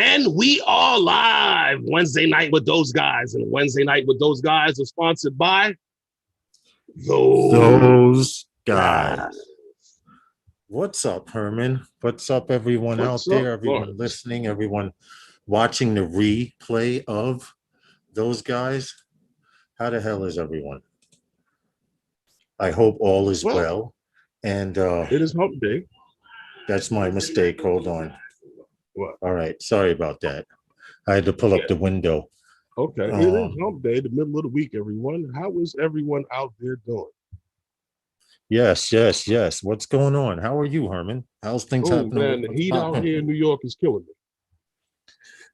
And we are live Wednesday night with those guys. And Wednesday night with those guys is sponsored by those guys. guys. What's up, Herman? What's up, everyone What's out there? up, Everyone Lawrence? listening, everyone watching the replay of those guys. How the hell is everyone? I hope all is well. And it is hump day. that's my mistake. Hold on. What? All right. Sorry about that. I had to pull up the window. Okay. It is hump day, the middle of the week, everyone. How is everyone out there doing? Yes. What's going on? How are you, Herman? How's things happening? Man, the heat out here in New York is killing me.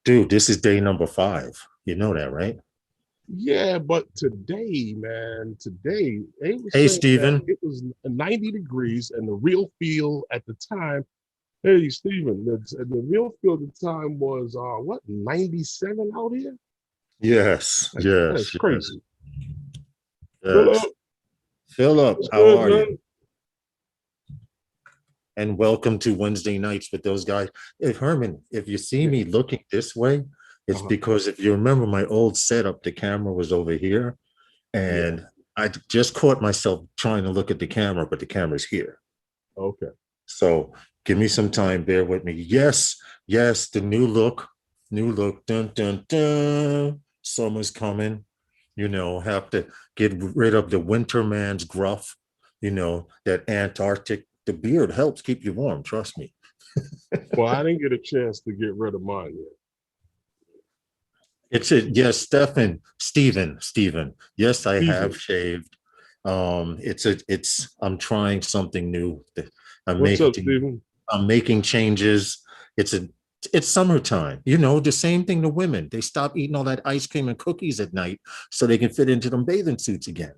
Dude, this is day number 5. You know that, right? Yeah, but today, Hey, Steven. it was 90 degrees and the real feel at the time. Hey, Steven, the real feel at the time was 97 out here? Yes. That's crazy. Yes. Philip, how are you? And welcome to Wednesday nights with those guys. Hey, Herman, if you see me looking this way, it's because if you remember my old setup, the camera was over here, and I just caught myself trying to look at the camera, but the camera's here. Okay. So give me some time. Bear with me. Yes, the new look. Dun, dun, dun. Summer's coming. You know, have to get rid of the winter man's gruff. You know, that Antarctic. The beard helps keep you warm. Trust me. Well, I didn't get a chance to get rid of mine yet. Yes, Steven. Yes, I have shaved. I'm trying something new. What's up, Steven? I'm making changes. It's summertime. You know, the same thing to women. They stop eating all that ice cream and cookies at night so they can fit into them bathing suits again.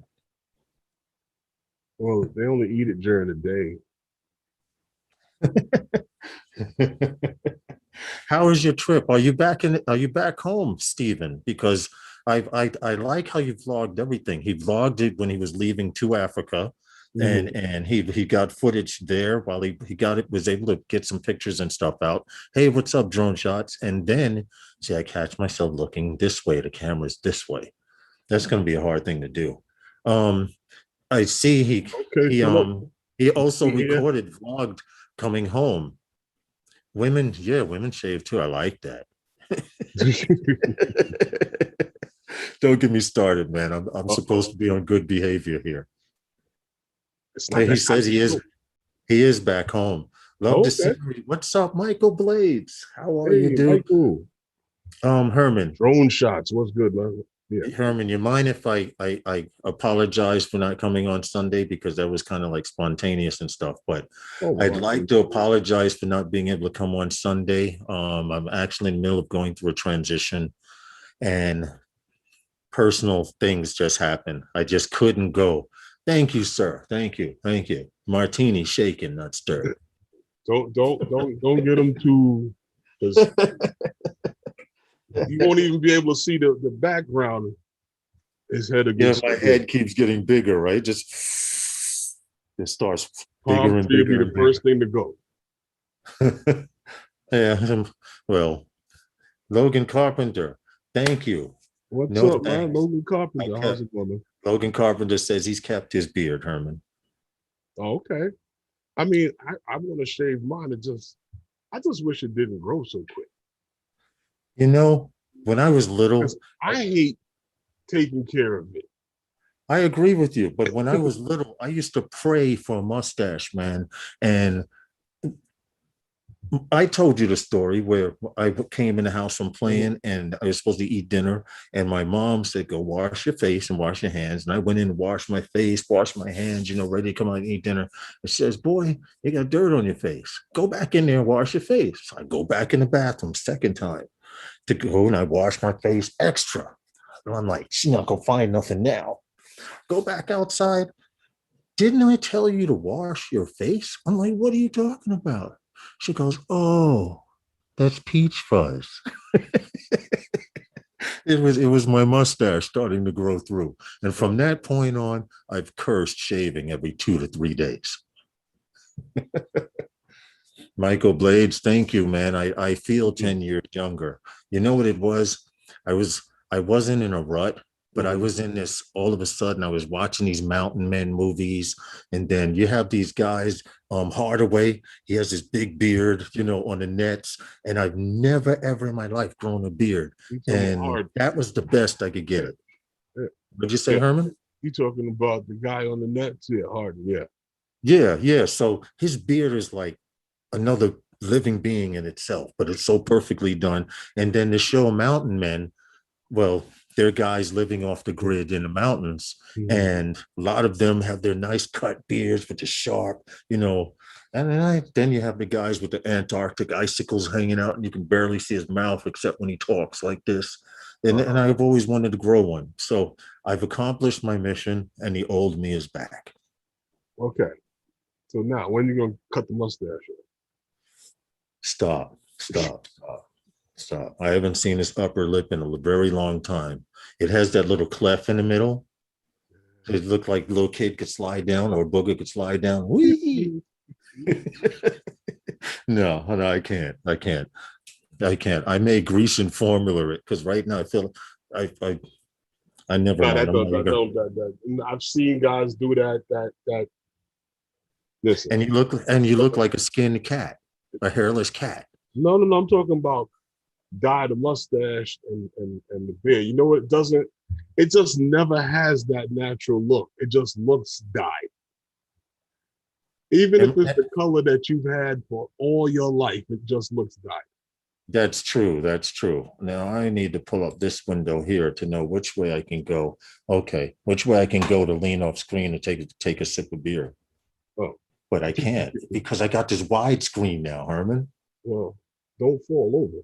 Well, they only eat it during the day. How is your trip? Are you back home, Steven? Because I like how you vlogged everything. He vlogged it when he was leaving to Africa, and he got footage there while he was able to get some pictures and stuff out. Hey, what's up, drone shots? And then see, I catch myself looking this way. The camera's this way. That's going to be a hard thing to do. I see he also recorded vlogged coming home. Women shave too. I like that. Don't get me started, man. I'm supposed to be on good behavior here. He says he is back home. Love to see you. What's up, Michael Blades? How are you, dude? Michael. Herman. Drone shots. What's good, man? Yeah. Herman, you mind if I apologize for not coming on Sunday, because that was kind of like spontaneous and stuff, but I'd like to apologize for not being able to come on Sunday. I'm actually in the middle of going through a transition and personal things just happened. I just couldn't go. Thank you, sir. Thank you. Martini shaken, not stirred. Don't get them too, because you won't even be able to see the background. His head against my head keeps getting bigger, right? Just it starts bigger and bigger. Be the first thing to go. Yeah. Well, Logan Carpenter, thank you. What's up, man? Logan Carpenter. How's it going? Logan Carpenter says he's kept his beard, Herman. Oh, okay. I mean, I want to shave mine. I just wish it didn't grow so quick. You know, when I was little, I hate taking care of it. I agree with you, but when I was little, I used to pray for a mustache, man. And I told you the story where I came in the house from playing and I was supposed to eat dinner. And my mom said, go wash your face and wash your hands. And I went in and washed my face, washed my hands, ready to come out and eat dinner. It says, boy, you got dirt on your face. Go back in there and wash your face. So I go back in the bathroom second time to go, and I wash my face extra. And I'm like, she's not going to find nothing now. Go back outside. Didn't I tell you to wash your face? I'm like, what are you talking about? She goes, oh, that's peach fuzz. It was my mustache starting to grow through. And from that point on, I've cursed shaving every 2 to 3 days. Michael Blades, thank you, man. I feel 10 years younger. You know what it was? I was I wasn't in a rut, but I Mhm. was in this all of a sudden. I was watching these mountain men movies, and then you have these guys, Hardaway, he has this big beard, on the nets, and I've never ever in my life grown a beard. You talking about And hard? that was the best I could get Yeah, it. yeah, What'd you say, yeah. Herman? You talking about the guy on the Nets? Yeah, Harden. Yeah. Yeah, yeah. So his beard is like another living being in itself, but it's so perfectly done. And then the show Mountain Men, well, they're guys living off the grid in the mountains, Mhm. and a lot of them have their nice cut beards with the sharp. And then you have the guys with the Antarctic icicles hanging out, and you can barely see his mouth except when he talks like this. And Uh-huh. I've always wanted to grow one. So I've accomplished my mission, and the old me is back. Okay. So now, when you gonna cut the mustache? Stop, stop, stop, stop. I haven't seen his upper lip in a very long time. It has that little cleft in the middle. It looked like a little kid could slide down or a booger could slide down. Whee! No, I can't. I can't. I may grease and formula it because right now I feel I never No, mind. that I'm not don't, even that gonna, don't, that. I've seen guys do that. Listen. and you look like a skinned cat, a hairless cat. No, no, no. I'm talking about dye the mustache and the beard. You know what? It doesn't. It just never has that natural look. It just looks dyed. Even if And it's the color that you've had for all your life, it just looks dyed. that's true. That's true. Now I need to pull up this window here to know which way I can go. Okay, which way I can go to lean off screen and take a sip of beer. Oh, But I can't because I got this wide screen now, Herman. well, don't fall over.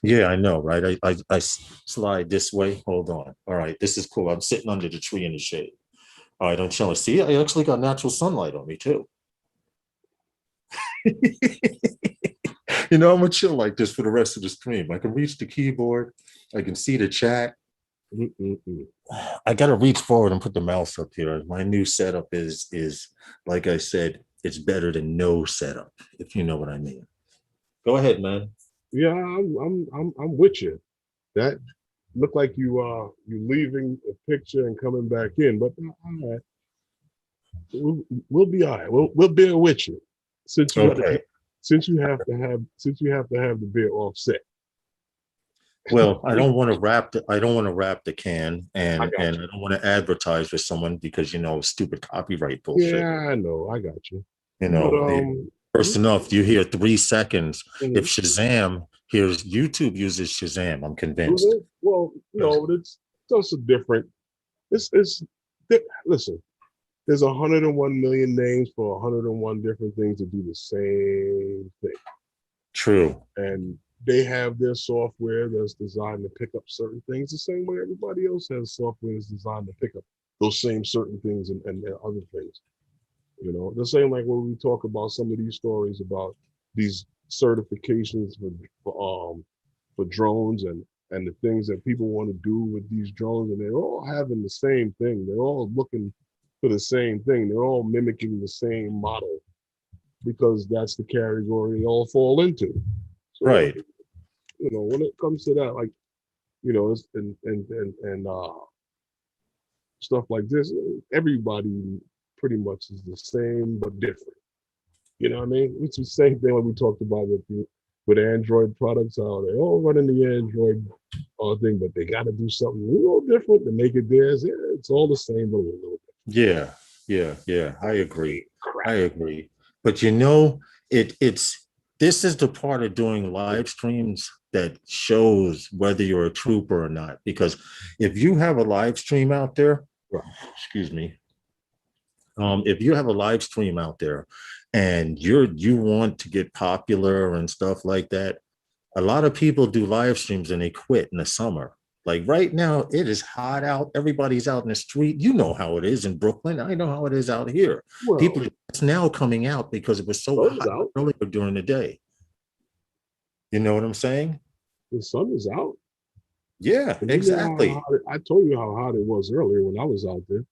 Yeah, I know, right? I slide this way. Hold on. All right, this is cool. I'm sitting under the tree in the shade. All right, I'm chilling. See, I actually got natural sunlight on me too. I'm gonna chill like this for the rest of the stream. I can reach the keyboard. I can see the chat. Mm-mm-mm. I gotta reach forward and put the mouse up here. My new setup is like I said, it's better than no setup, if you know what I mean. Go ahead, man. Yeah, I'm with you. That looked like you leaving a picture and coming back in, but all right, we'll be all right. We'll bear with you since you got to Okay. since you have to have the beer offset. Well, I don't want to wrap the can, I and got and I don't want to advertise for someone because stupid copyright you. bullshit. Yeah, I know. I got you. You But know, first enough, you hear 3 seconds. If mhm. Shazam hears YouTube uses Shazam, I'm Do convinced. they? Well, no, it's just a different. It's listen. There's 101 million names for 101 different things to do the same thing. True. And they have their software that's designed to pick up certain things the same way everybody else has software that's designed to pick up those same certain things and other things. The same like when we talk about some of these stories about these certifications for drones and the things that people want to do with these drones, and they're all having the same thing. They're all looking for the same thing. They're all mimicking the same model because that's the category they all fall into. So Right. when it comes to that, like it's, and stuff like this, everybody pretty much is the same but different. You know what I mean? It's the same thing like we talked about with Android products. How they all running the Android thing, but they got to do something a little different to make it theirs. Yeah, it's all the same, but a little Yeah. Yeah. Yeah. I agree. I crap. agree. But it's this is the part of doing live streams that shows whether you're a trooper or not. Because if you have a live stream out there, Right. excuse me, if you have a live stream out there and you want to get popular and stuff like that, a lot of people do live streams and they quit in the summer. Like right now, it is hot out. Everybody's out in the street. You know how it is in Brooklyn. I know how it is out here. Well, People are just now coming out because it was so sun is hot out. earlier during the day. You know what I'm saying? The sun is out. Yeah, And you know how exactly. hot I told you how hot it was earlier when I was out there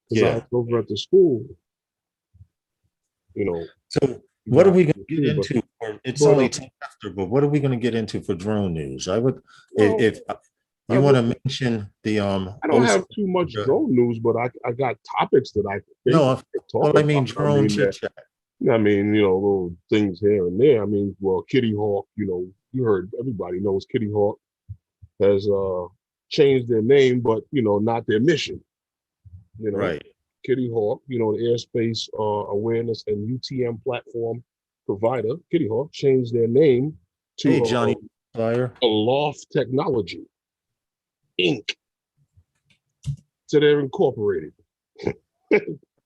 because I was Yeah. over at the school. You know, So What are not we going the to get team, into? It's but only 10 after, but what are we going to get into for drone news? I would, well, if I you want would. to mention the I don't OC, have too much drone news, but I got topics that I think no, could talk well, I about. mean drone chit chat. I mean, little things here and there. I mean, well, Kitty Hawk, you heard everybody knows Kitty Hawk has changed their name, but not their mission. You know, Right. Kitty Hawk, the airspace awareness and UTM platform provider, Kitty Hawk, changed their name Hey, to Johnny Flyer. Aloft Technology Inc. So they're incorporated.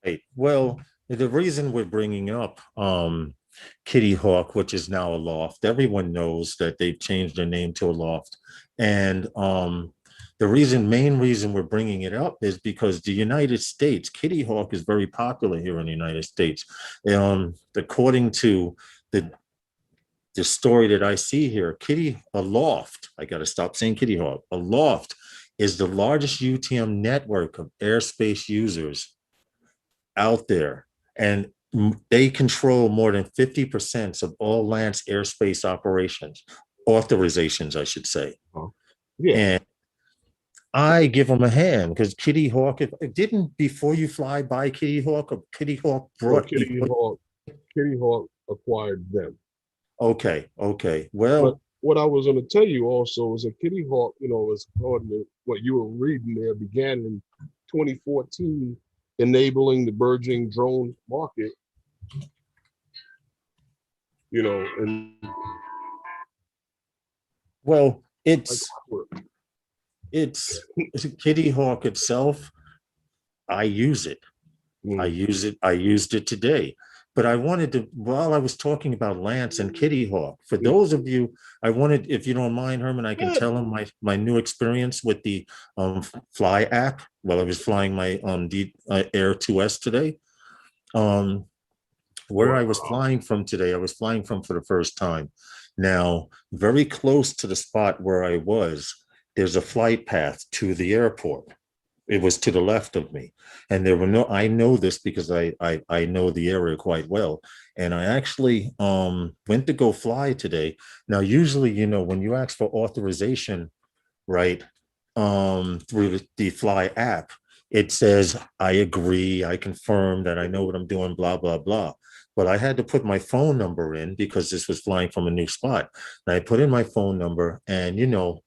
Right. Well, the reason we're bringing up Kitty Hawk, which is now Aloft, everyone knows that they've changed their name to Aloft, and the main reason we're bringing it up is because the United States, Kitty Hawk is very popular here in the United States. According to the story that I see here, Kitty Aloft, I got to stop saying Kitty Hawk, Aloft is the largest UTM network of airspace users out there. And they control more than 50% of all Lance airspace operations, authorizations, I should say. Yeah. And I give them a hand because Kitty Hawk, if didn't before you fly by Kitty Hawk, or Kitty Hawk So brought Kitty Hawk acquired them. Okay. But Well, what I was going to tell you also is that Kitty Hawk, is according to what you were reading there, began in 2014, enabling the burgeoning drone market. And well, like it's Kitty Hawk itself. I use it. I used it today. But I wanted to, while I was talking about Lance and Kitty Hawk, for those of you, I wanted, if you don't mind, Herman, I can tell them my new experience with the Fly app while I was flying my Air 2S today. Where I was flying from today, I was flying from for the first time. Now, very close to the spot where I was, there's a flight path to the airport. It was to the left of me, and there were I know this because I know the area quite well, and I actually went to go fly today. Now usually, when you ask for authorization, right, through the Fly app, it says I agree, I confirm that I know what I'm doing, blah blah blah. But I had to put my phone number in because this was flying from a new spot. And I put in my phone number, and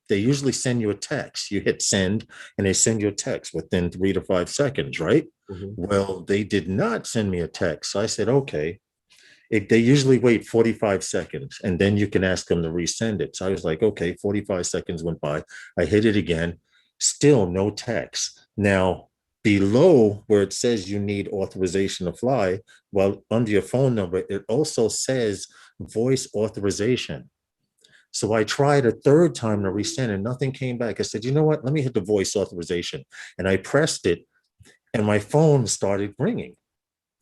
they usually send you a text. You hit send, and they send you a text within 3 to 5 seconds, right? Well, they did not send me a text. So I said, okay. They usually wait 45 seconds, and then you can ask them to resend it. So I was like, okay, 45 seconds went by. I hit it again, still no text. Now, below where it says you need authorization to fly, well, under your phone number, it also says voice authorization. So I tried a third time to resend and nothing came back. I said, you know what? Let me hit the voice authorization. And I pressed it, and my phone started ringing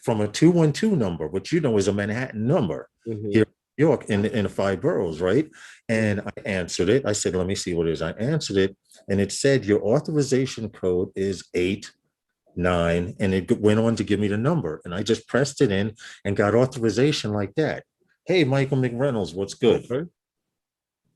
from a 212 number, which is a Manhattan number here in New York in the 5 boroughs, right? And I answered it. I said, let me see what it is. I answered it, and it said your authorization code is 89, and it went on to give me the number. And I just pressed it in and got authorization like that. Hey, Michael McReynolds, what's good? Okay.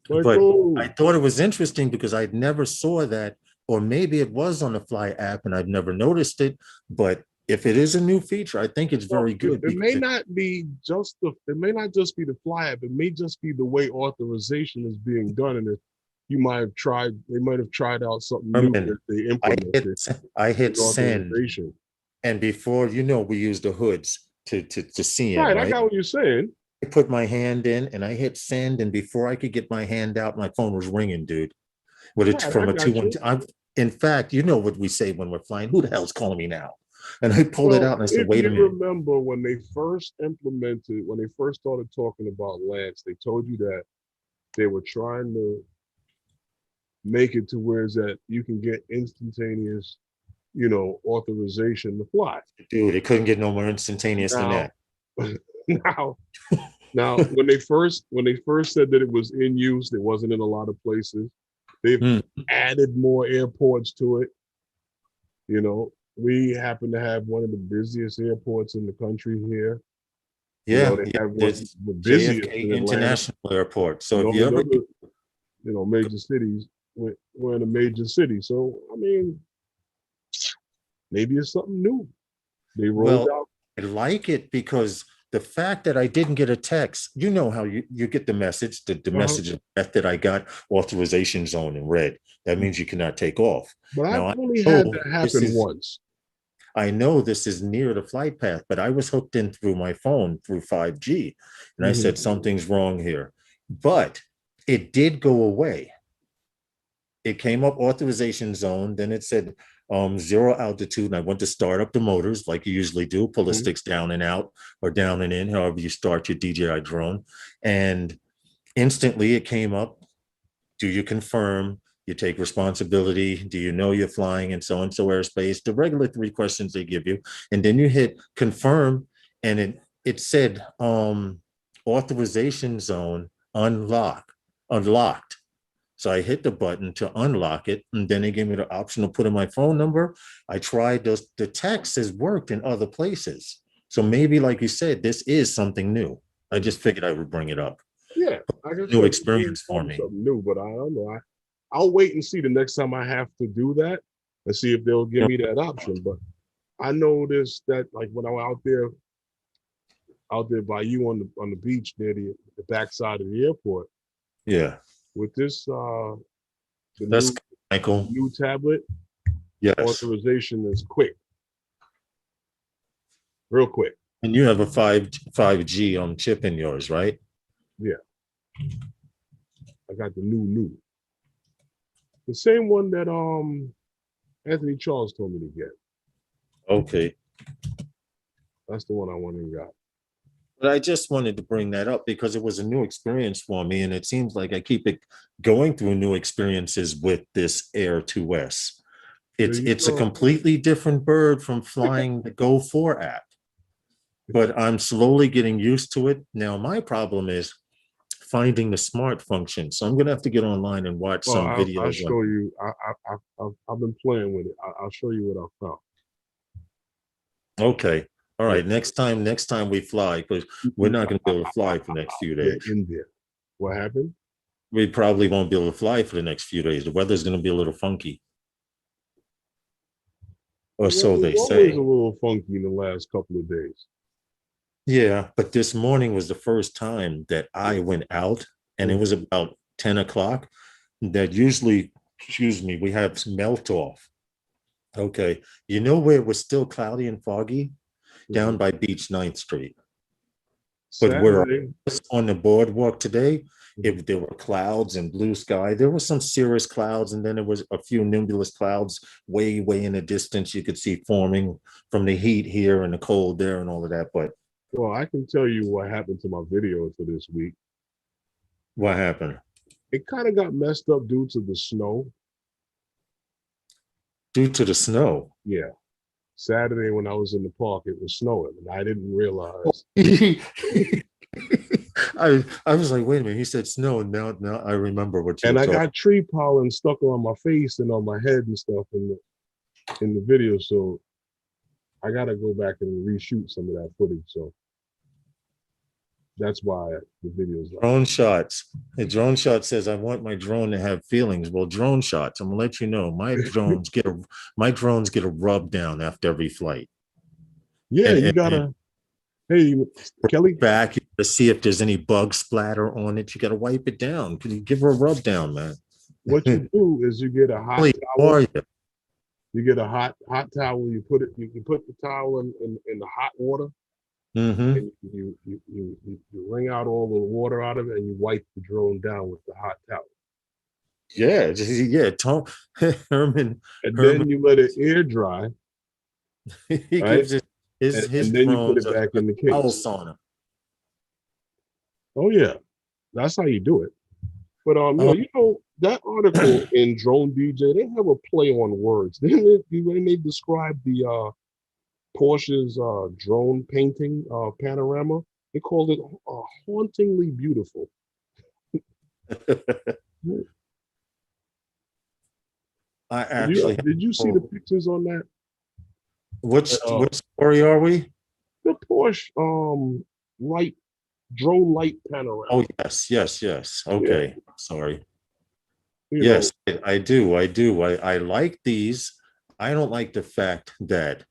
But I thought it was interesting because I never saw that, or maybe it was on the Fly app and I've never noticed it. But if it is a new feature, I think it's very good. It may not be just it may not just be the Fly app. It may just be the way authorization is being done, and they might have tried out something new that they implemented. I hit send, and before we use the hoods to see it. Right, I got what you're saying. I put my hand in and I hit send, and before I could get my hand out, my phone was ringing, dude. With it from a 212. In fact, you know what we say when we're flying? Who the hell's calling me now? And I pulled it out and I said, wait a minute. Remember when they first started talking about Lance, they told you that they were trying to make it to where is that you can get instantaneous, authorization to fly. Dude, it couldn't get no more instantaneous than that. Now, when they first said that it was in use, it wasn't in a lot of places. They've added more airports to it. We happen to have one of the busiest airports in the country here. Yeah, They yeah. have one There's the busiest JFK in Atlanta International Airport. So and if all you these ever other, major cities. We're in a major city. So, I mean, maybe it's something new. They rolled well, out. I like it because the fact that I didn't get a text, you know how you get the message, the Uh-huh. message that I got authorization zone in red. That means you cannot take off. But I've Now I only had know that this happen is once. I know this is near the flight path, but I was hooked in through my phone through 5G. And I Mhm. said, something's wrong here. But it did go away. It came up authorization zone. Then it said 0 altitude. And I went to start up the motors like you usually do, pull the Mhm. sticks down and out or down and in, however you start your DJI drone. And instantly it came up. Do you confirm? You take responsibility. Do you know you're flying in so and so airspace? The regular 3 questions they give you. And then you hit confirm. And it said authorization zone unlocked. So I hit the button to unlock it, and then they gave me the option to put in my phone number. I tried those. The text has worked in other places. So maybe, like you said, this is something new. I Mhm. just figured I would bring it up. Yeah, like I New said, experience for probably me. something new, but I don't know. I'll wait and see the next time I have to do that and see if they'll give me that option. But I noticed that like when I was out there by you on the beach near the backside of the airport Yeah, with this the that's new Michael. new tablet, Yes, authorization is quick, real quick. and you have a five G chip in yours, right? Yeah, I got the new. The same one that Anthony Charles told me to get. Okay. That's the one I went and got. But I just wanted to bring that up because it was a new experience for me, and it seems like I keep it going through new experiences with this Air 2S. There you It's a go. completely different bird from flying the Go 4 app, but I'm slowly getting used to it. Now, my problem is finding the smart function. So I'm gonna have to get online and watch Well, some I'll videos on. show you. I've been playing with it. I'll show you what I found. Okay. All Yeah, right. Next time we fly, because we're not gonna be able to fly for the next few get days. in there. What happened? We probably won't be able to fly for the next few days. The weather's gonna be a little funky, The or so weather's they always a say. little funky in the last couple of days. Yeah, but this morning was the first time that I went out, and it Mhm. was about 10 o'clock. That usually, excuse me, we have melt off. Okay. You know where it was still cloudy and foggy? Down Mhm. by Beach 9th Street. But where I Saturday. was on the boardwalk today, Mhm. if there were clouds and blue sky, there was some cirrus clouds, and then there was a few nimbulous clouds way in the distance you could see forming from the heat here and the cold there and all of that. But Well, I can tell you what happened to my video for this week. what happened? It kind of got messed up due to the snow. Due to the snow. Yeah. Saturday when I was in the park, it was snowing, and I didn't realize. I was like, wait a minute. He said snow. Now I remember what you And were I talking. got tree pollen stuck on my face and on my head and stuff in the video. So I gotta go back and reshoot some of that footage. So that's why the video's like Drone shots. The drone shot says, I want my drone to have feelings. Well, drone shots, I'm gonna let you know, my drones get a rub down after every flight. yeah, you And gotta, hey, Kelly, back to see if there's any bug splatter on it. You gotta wipe it down. Can you give her a rub down, man? what you do is you get a hot Really, how towel. are you? You get a hot towel. You can put the towel in the hot water, Mm-hmm. and you wring out all the water out of it, and you wipe the drone down with the hot towel. Yeah. Tom Herman, And Herman, then you let it air dry, he right? gives his And then you put drones it back a in the towel case. sauna. Oh yeah, that's how you do it. But Oh, that article in Drone DJ, they have a play on words. When they describe the Porsche's drone painting panorama, they called it hauntingly beautiful. I actually Did you see the oh, pictures on which that? which story are we? The Porsche drone light panorama. Oh, yes, yes, yes. Yeah, Okay, sorry. you know. Yes, I do. I do. I like these. I don't like the fact that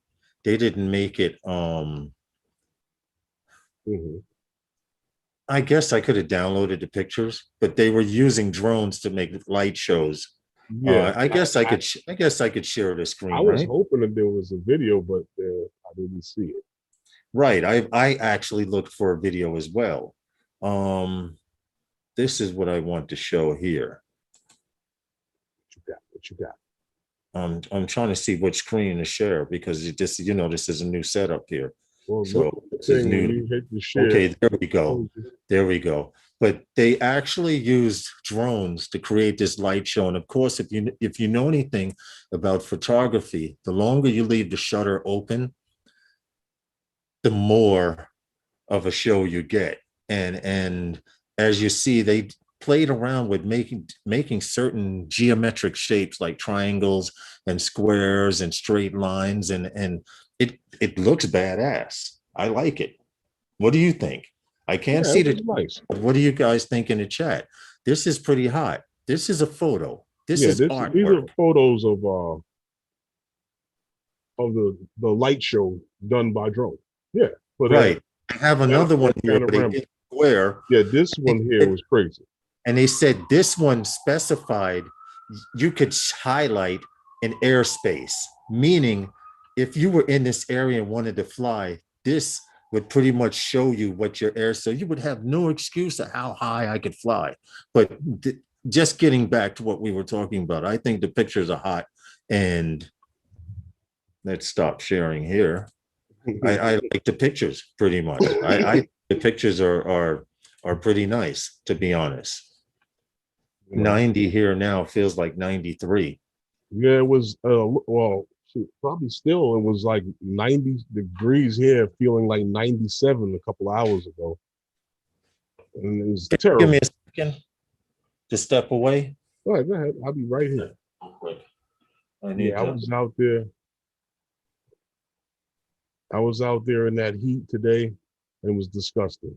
they didn't make it. Mhm. I guess I could have downloaded the pictures, but they were using drones to make light shows. Yeah, I guess I guess I could share the I screen, was right? hoping that there was a video, but I didn't see it. Right. I actually looked for a video as well. Um, this is what I want to show here. What you got? What you got? I'm trying to see which screen to share because it just, this is a new setup here. Well, look So at the this is thing when new. you hit the share. Okay, there we go. There we go. But they actually used drones to create this light show. And of course, if you know anything about photography, the longer you leave the shutter open, the more of a show you get. And as you see, they played around with making certain geometric shapes like triangles and squares and straight lines, and it looks badass. I like it. What do you think? I can't Yeah, see it the. was nice. What do you guys think in the chat? This is pretty hot. This is a photo. This Yeah, is these are artwork. photos of the light show done by drone. Yeah, for that Right. I have another one here where they panorama. did square. Yeah, this one here was crazy. And they said this one specified you could highlight an airspace, meaning if you were in this area and wanted to fly, this would pretty much show you what your air. So you would have no excuse of how high I could fly. But just getting back to what we were talking about, I think the pictures are hot. And let's stop sharing here. I like the pictures pretty much. I the pictures are pretty nice, to be honest. 90 here now feels like 93. Yeah, it was well, shoot, probably still it was like 90 degrees here, feeling like 97 a couple hours ago. And it was Give terrible. me a second to step away. All right, go ahead. I'll be right here. Quick. I need Yeah, I to. was out there. I was out there in that heat today, and it was disgusting.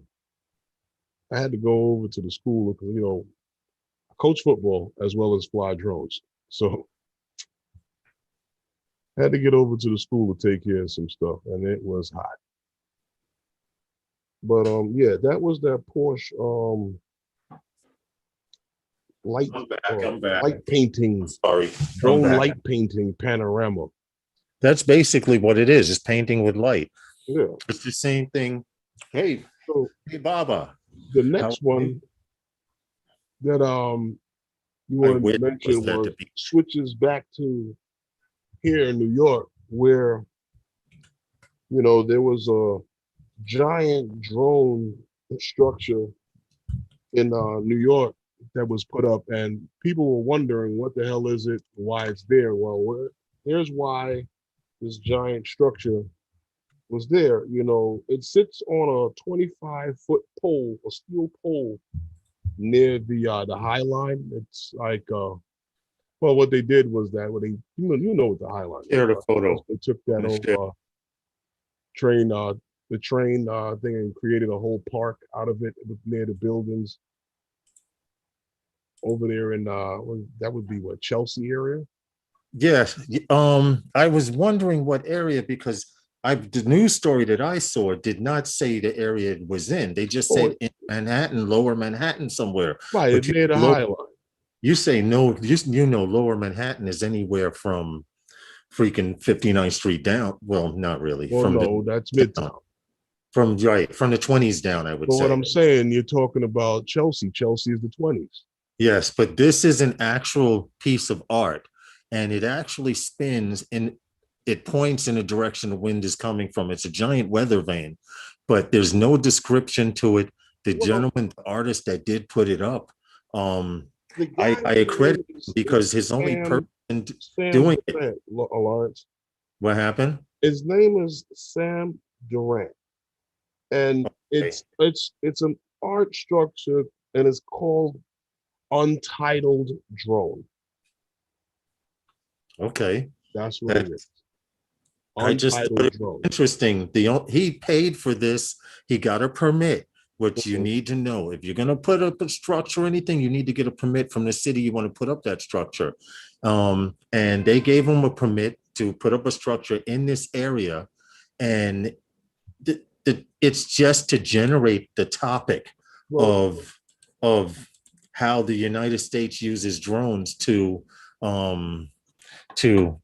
I had to go over to the school because I coach football as well as fly drones. So I had to get over to the school to take care of some stuff, and it was hot. But yeah, that was that Porsche light I'm back. light painting, Sorry. I'm drone back. light painting panorama. That's basically what it is. It's painting with light. Yeah. It's the same thing. Hey, So hey, Baba. the next one that you I wanted wish to mention that was to be. switches back to here in New York, where there was a giant drone structure in New York that was put up, and people were wondering what the hell is it, why it's there. Well, here's why this giant structure was there. It sits on a 25-foot pole, a steel pole near the High Line. It's like well, what they did was that what they what the High Line is. Share the photo. They took that old train the train thing and created a whole park out of it near the buildings over there in that would be what, Chelsea area. Yes. I was wondering what area because the news story that I saw did not say the area it was in. They just Oh, said in Manhattan, lower Manhattan somewhere. right, But it's near the High Line. you say no, you know lower Manhattan is anywhere from freaking 59th Street down. Well, not really. Well, no, that's Midtown. From the 20s down, I would But what say. I'm saying, you're talking about Chelsea. Chelsea is the 20s. Yes, but this is an actual piece of art, and it actually spins and it points in the direction the wind is coming from. It's a giant weather vane, but there's no description to it. The gentleman, the artist that did put it up, I credit him because his only person Sam doing it. Durant, Lawrence. What happened? His name is Sam Durant, and Okay. it's an art structure, and it's called Untitled Drone. Okay. That's what it is. I just thought Untitled it was drone. interesting. He paid for this. He got a permit, which you Mhm. need to know. If you're going to put up a structure or anything, you need to get a permit from the city you want to put up that structure. And they gave him a permit to put up a structure in this area. And it's just to generate the topic Well, of how the United States uses drones um, to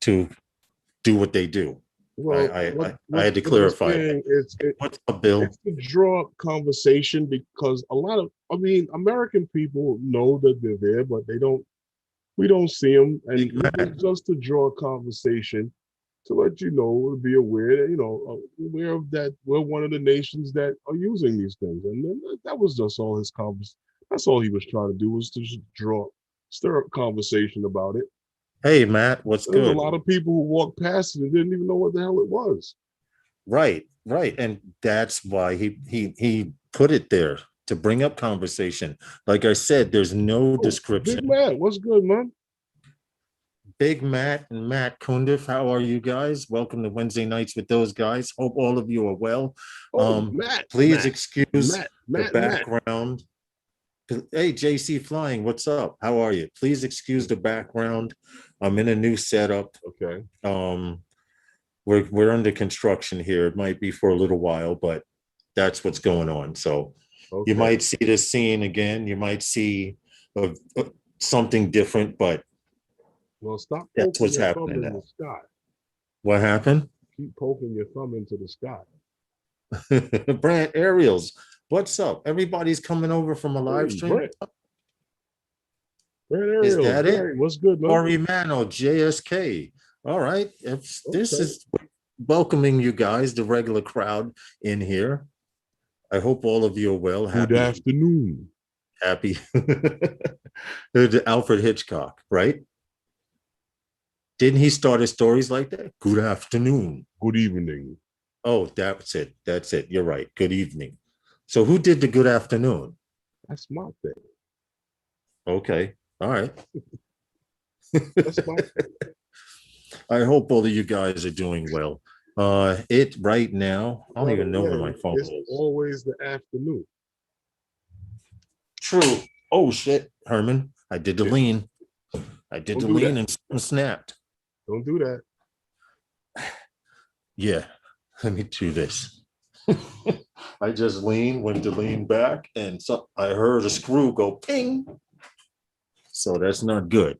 do what they do. I, well, I, what I, I what had to what I'm clarify that. saying is What's up, Bill? it's to draw up conversation because a lot of, I mean, American people know that they're there, but we don't see them, and Big Mac. just to draw a conversation to let you know, be aware that, aware of that we're one of the nations that are using these things, and then that was just all his convers. That's all he was trying to do, was to just stir up conversation about it. Hey, Matt, what's There was a good? lot of people who walked past it and didn't even know what the hell it was. Right, right, and that's why he put it there to bring up conversation. Like I said, there's no Oh, Big description. Man, what's good, man? Big Matt and Matt Kundiff, how are you guys? Welcome to Wednesday nights with those guys. Hope all of you are well. Oh, Matt, Please Matt, excuse Matt, the Matt, Matt. background. Hey, JC Flying, what's up? How are you? Please excuse the background. I'm in a new setup. Okay, Um, we're under construction here. It might be for a little while, but that's what's going on. So you okay. might see this scene again. You might see something different, but Well, stop that's poking what's your thumb happening in the now. sky. What happened? Keep poking your thumb into the sky. Brant Ariels, what's up? Everybody's coming over from a live Hey, stream. Brent Is Ariels, that it? Barry, what's good, man? Ori Mano, JSK. All right. If this Okay. is welcoming you guys, the regular crowd in here. I hope all of you are well. Good afternoon. Happy. Alfred Hitchcock, right? Didn't he start his stories like that? Good afternoon. Good evening. Oh, that's it. That's it. You're right. Good evening. So who did the good afternoon? That's my thing. Okay. All right. That's my thing. I hope all of you guys are doing well. It right now, I don't even know where my phone It's is. always the afternoon. True. Oh shit, Herman. I did the Yeah, lean. I did don't the do lean that. and snapped. Don't do that. Yeah. Let me do this. I just went to lean back, and so I heard a screw go ping. So that's not good.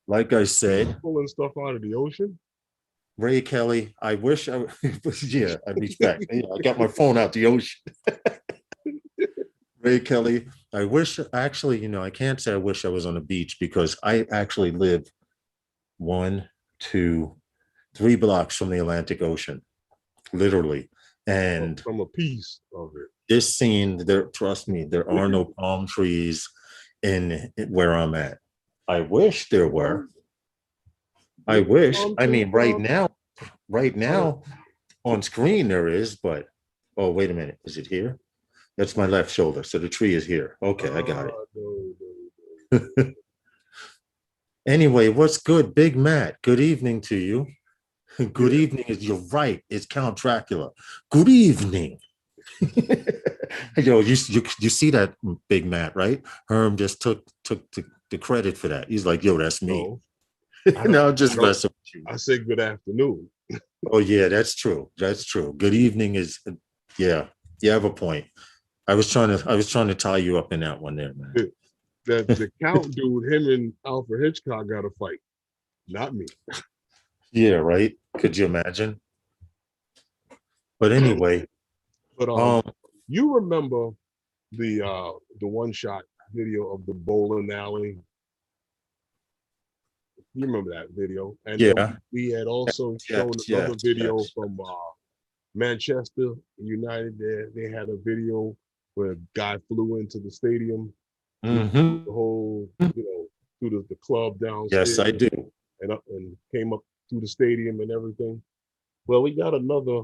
Like I said, Pulling stuff out of the ocean. Ray Kelly, I wish I yeah, I reached back. Yeah, I got my phone out the ocean. Ray Kelly, I wish actually, I can't say I wish I was on the beach because I actually live 1, 2, 3 blocks from the Atlantic Ocean, literally. And From a piece of it. this scene, there, trust me, there are no palm trees in where I'm at. I wish there were. I wish. I mean, right now on screen there is, but oh, wait a minute. Is it here? That's my left shoulder. So the tree is here. Okay, I got No, it. Anyway, what's good, Big Matt? Good evening to you. Good Yeah. evening. You're right. It's Count Dracula. Good evening. Yo, you see that, Big Matt, right? Herm just took the credit for that. He's like, yo, that's me. No, I don't. No, I'm just I don't. messing with you. I say good afternoon. Oh yeah, that's true. That's true. Good evening is, yeah. You have a point. I was trying to tie you up in that one there, man. The count dude, him and Alfred Hitchcock got a fight, not me. Yeah, right. Could you imagine? But anyway, But um, you remember the one shot video of the bowling alley? You remember that video? And then yeah, we had also shown yes, another yes, video yes. from Manchester United. They had a video where a guy flew into the stadium, flew Mm-hmm. the whole, through the club Yes, downstairs I do. and up and came up through the stadium and everything. Well, we got another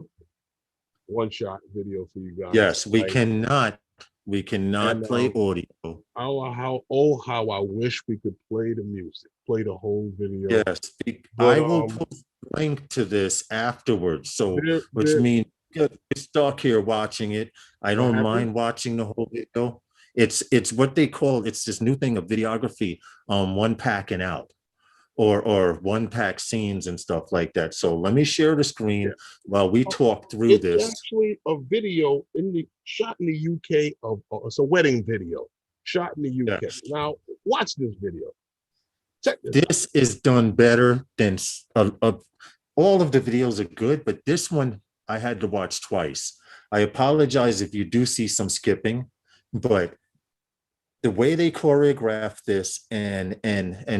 one shot video for you guys. Yes, we Right? cannot. We cannot And play audio. how I wish we could play the music, play the whole video. Yes, But I will post link to this afterwards. So, which there, means you're stuck here watching it. I what don't happened? mind watching the whole video. It's what they call, it's this new thing of videography, one packing out, or one pack scenes and stuff like that. So let me share the screen Yeah. while we talk through It's this. actually a video shot in the UK of it's a wedding video shot in the UK. Yes. Now watch this video. Check this out. This is done better than all of the videos are good, but this one I had to watch twice. I apologize if you do see some skipping, but the way they choreograph this and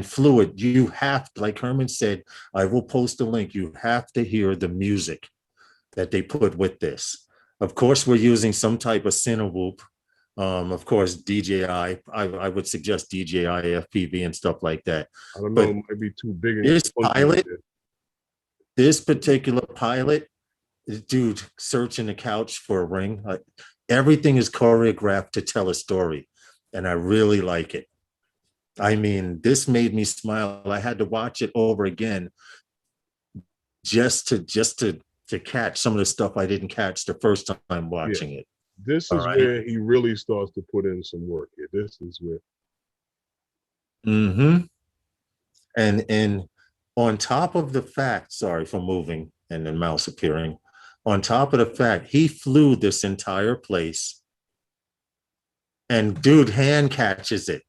fluid, you have, like Herman said, I will post a link. You have to hear the music that they put with this. Of course, we're using some type of Cinewhoop. Of course, DJI. I would suggest DJI FPV and stuff like that. I don't know, But it might be too big and this clunky with pilot, it. this particular pilot, dude, searching the couch for a ring. Everything is choreographed to tell a story, and I really like it. I mean, this made me smile. I had to watch it over again just to catch some of the stuff I didn't catch the first time watching it. This All is right. where he really starts to put in some work. Yeah, this is where. Mm-hmm. And on top of the fact, sorry for moving and then mouse appearing, on top of the fact he flew this entire place, and dude hand catches it,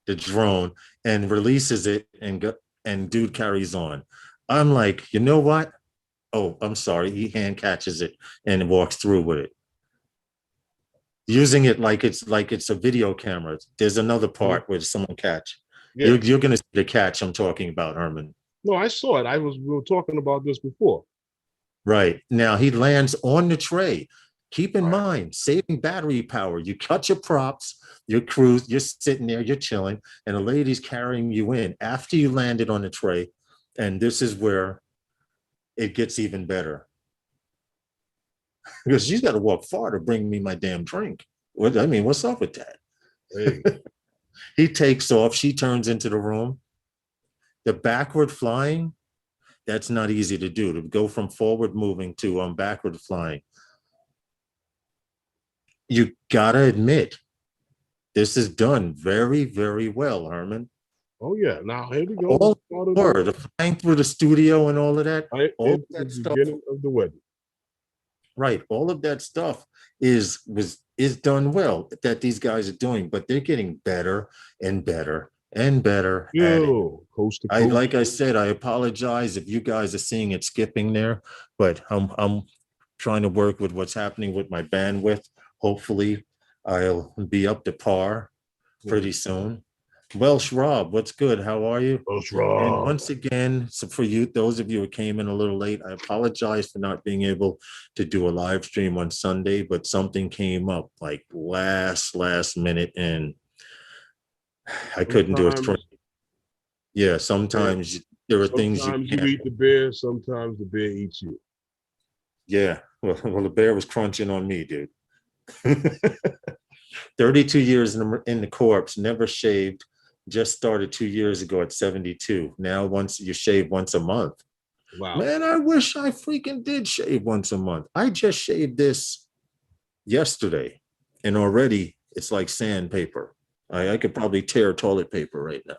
the drone, and releases it, and dude carries on. I'm like, you know what? Oh, I'm sorry. He hand catches it and walks through with it, using it like it's a video camera. There's another part where someone catch. Yeah. You're gonna see the catch I'm talking about, Herman. No, I saw it. We were talking about this before. Right. Now he lands on the tray. Keep in Right. mind, saving battery power. You cut your props, your cruise, you're sitting there, you're chilling, and a lady's carrying you in after you landed on the tray. And this is where it gets even better. Because she's got to walk far to bring me my damn drink. I mean, what's up with that? Hey. He takes off. She turns into the room. The backward flying, that's not easy to do. To go from forward moving to backward flying. You gotta admit, this is done very, very well, Herman. Oh yeah. Now here we go. All the flying through the studio and all of that. Right All into of the that stuff. beginning of the wedding. Right. All of that stuff is done well that these guys are doing, but they're getting better and better and better at it. Coast to coast. Like I said, I apologize if you guys are seeing it skipping there, but I'm trying to work with what's happening with my bandwidth. Hopefully, I'll be up to par pretty soon. Welsh Rob, what's good? How are you? Welsh Rob. And once again, so for you, those of you who came in a little late, I apologize for not being able to do a live stream on Sunday, but something came up like last minute, and I couldn't do it. Yeah, sometimes there are things you eat the bear, sometimes the bear eats you. Yeah, well, the bear was crunching on me, dude. 32 years in the corpse, never shaved. Just started 2 years ago at 72. Now, once you shave once a month. Wow. Man, I wish I freaking did shave once a month. I just shaved this yesterday, and already it's like sandpaper. I could probably tear toilet paper right now.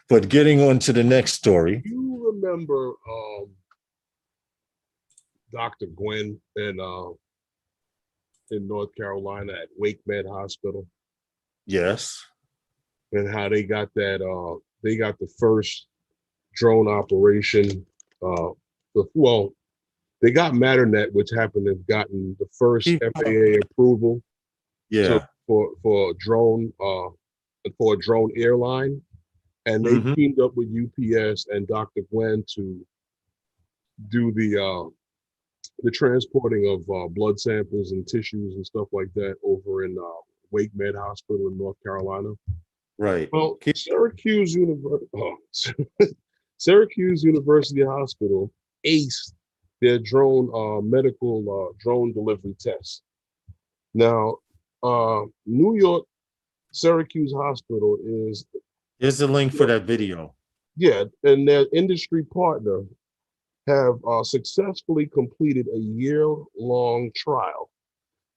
But getting on to the next story. You remember Dr. Gwen in North Carolina at Wake Med Hospital? Yes. And how they got that they got the first drone operation. They got Matternet, which happened to have gotten the first FAA approval. Yeah. For a drone airline. And they teamed up with UPS and Dr. Gwen to do the transporting of blood samples and tissues and stuff like that over in Wake Med Hospital in North Carolina. Right. Well, Syracuse University Hospital aced their medical drone delivery test. Now, New York Syracuse Hospital is. Here's the link for that video. yeah, and their industry partner have successfully completed a year-long trial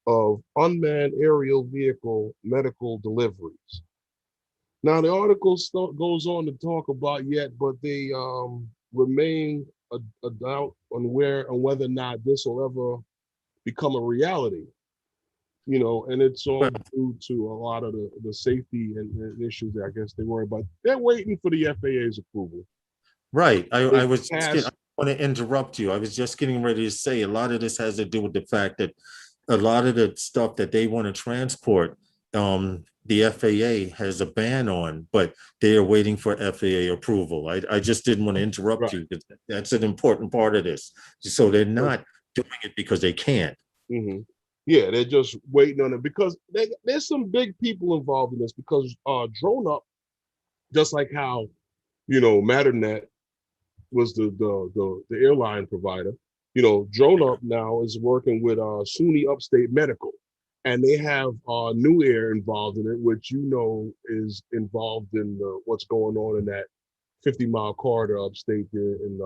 of unmanned aerial vehicle medical deliveries. Now, the article goes on to talk about yet, but they remain a doubt on whether or not this will ever become a reality. You know, and it's all Well, due to a lot of the safety and issues that I guess they worry about. They're waiting for the FAA's approval. right. I They was just getting, I passed. want to interrupt you. I was just getting ready to say a lot of this has to do with the fact that a lot of the stuff that they want to transport, the FAA has a ban on, but they are waiting for FAA approval. I just didn't want to interrupt Right. you because that's an important part of this. So they're not doing it because they can't. Mm-hmm. Yeah, they're just waiting on it because there's some big people involved in this because DroneUp, just like how, Matternet was the airline provider. DroneUp now is working with SUNY Upstate Medical, and they have New Air involved in it, which is involved in what's going on in that 50-mile corridor upstate there in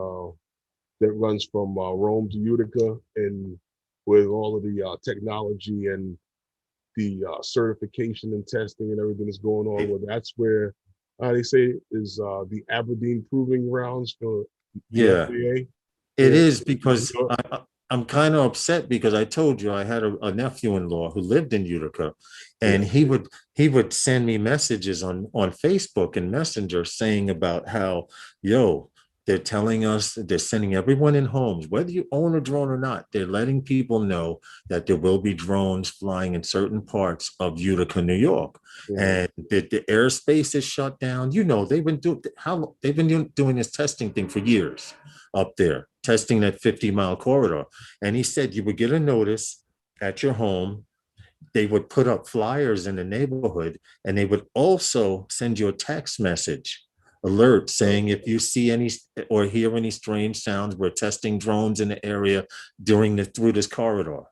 that runs from Rome to Utica, and with all of the technology and the certification and testing and everything that's going on. Well, that's where they say is the Aberdeen proving grounds for the Yeah. FAA. It Yeah. is because I'm kind of upset because I told you I had a nephew-in-law who lived in Utica, Yeah. and he would send me messages on Facebook and Messenger saying about how, yo, they're telling us they're sending everyone in homes, whether you own a drone or not. They're letting people know that there will be drones flying in certain parts of Utica, New York, Mhm. and the airspace is shut down. They've been doing this testing thing for years up there, testing that 50-mile corridor. And he said you would get a notice at your home. They would put up flyers in the neighborhood, and they would also send you a text message alert saying if you see any or hear any strange sounds, we're testing drones in the area through this corridor.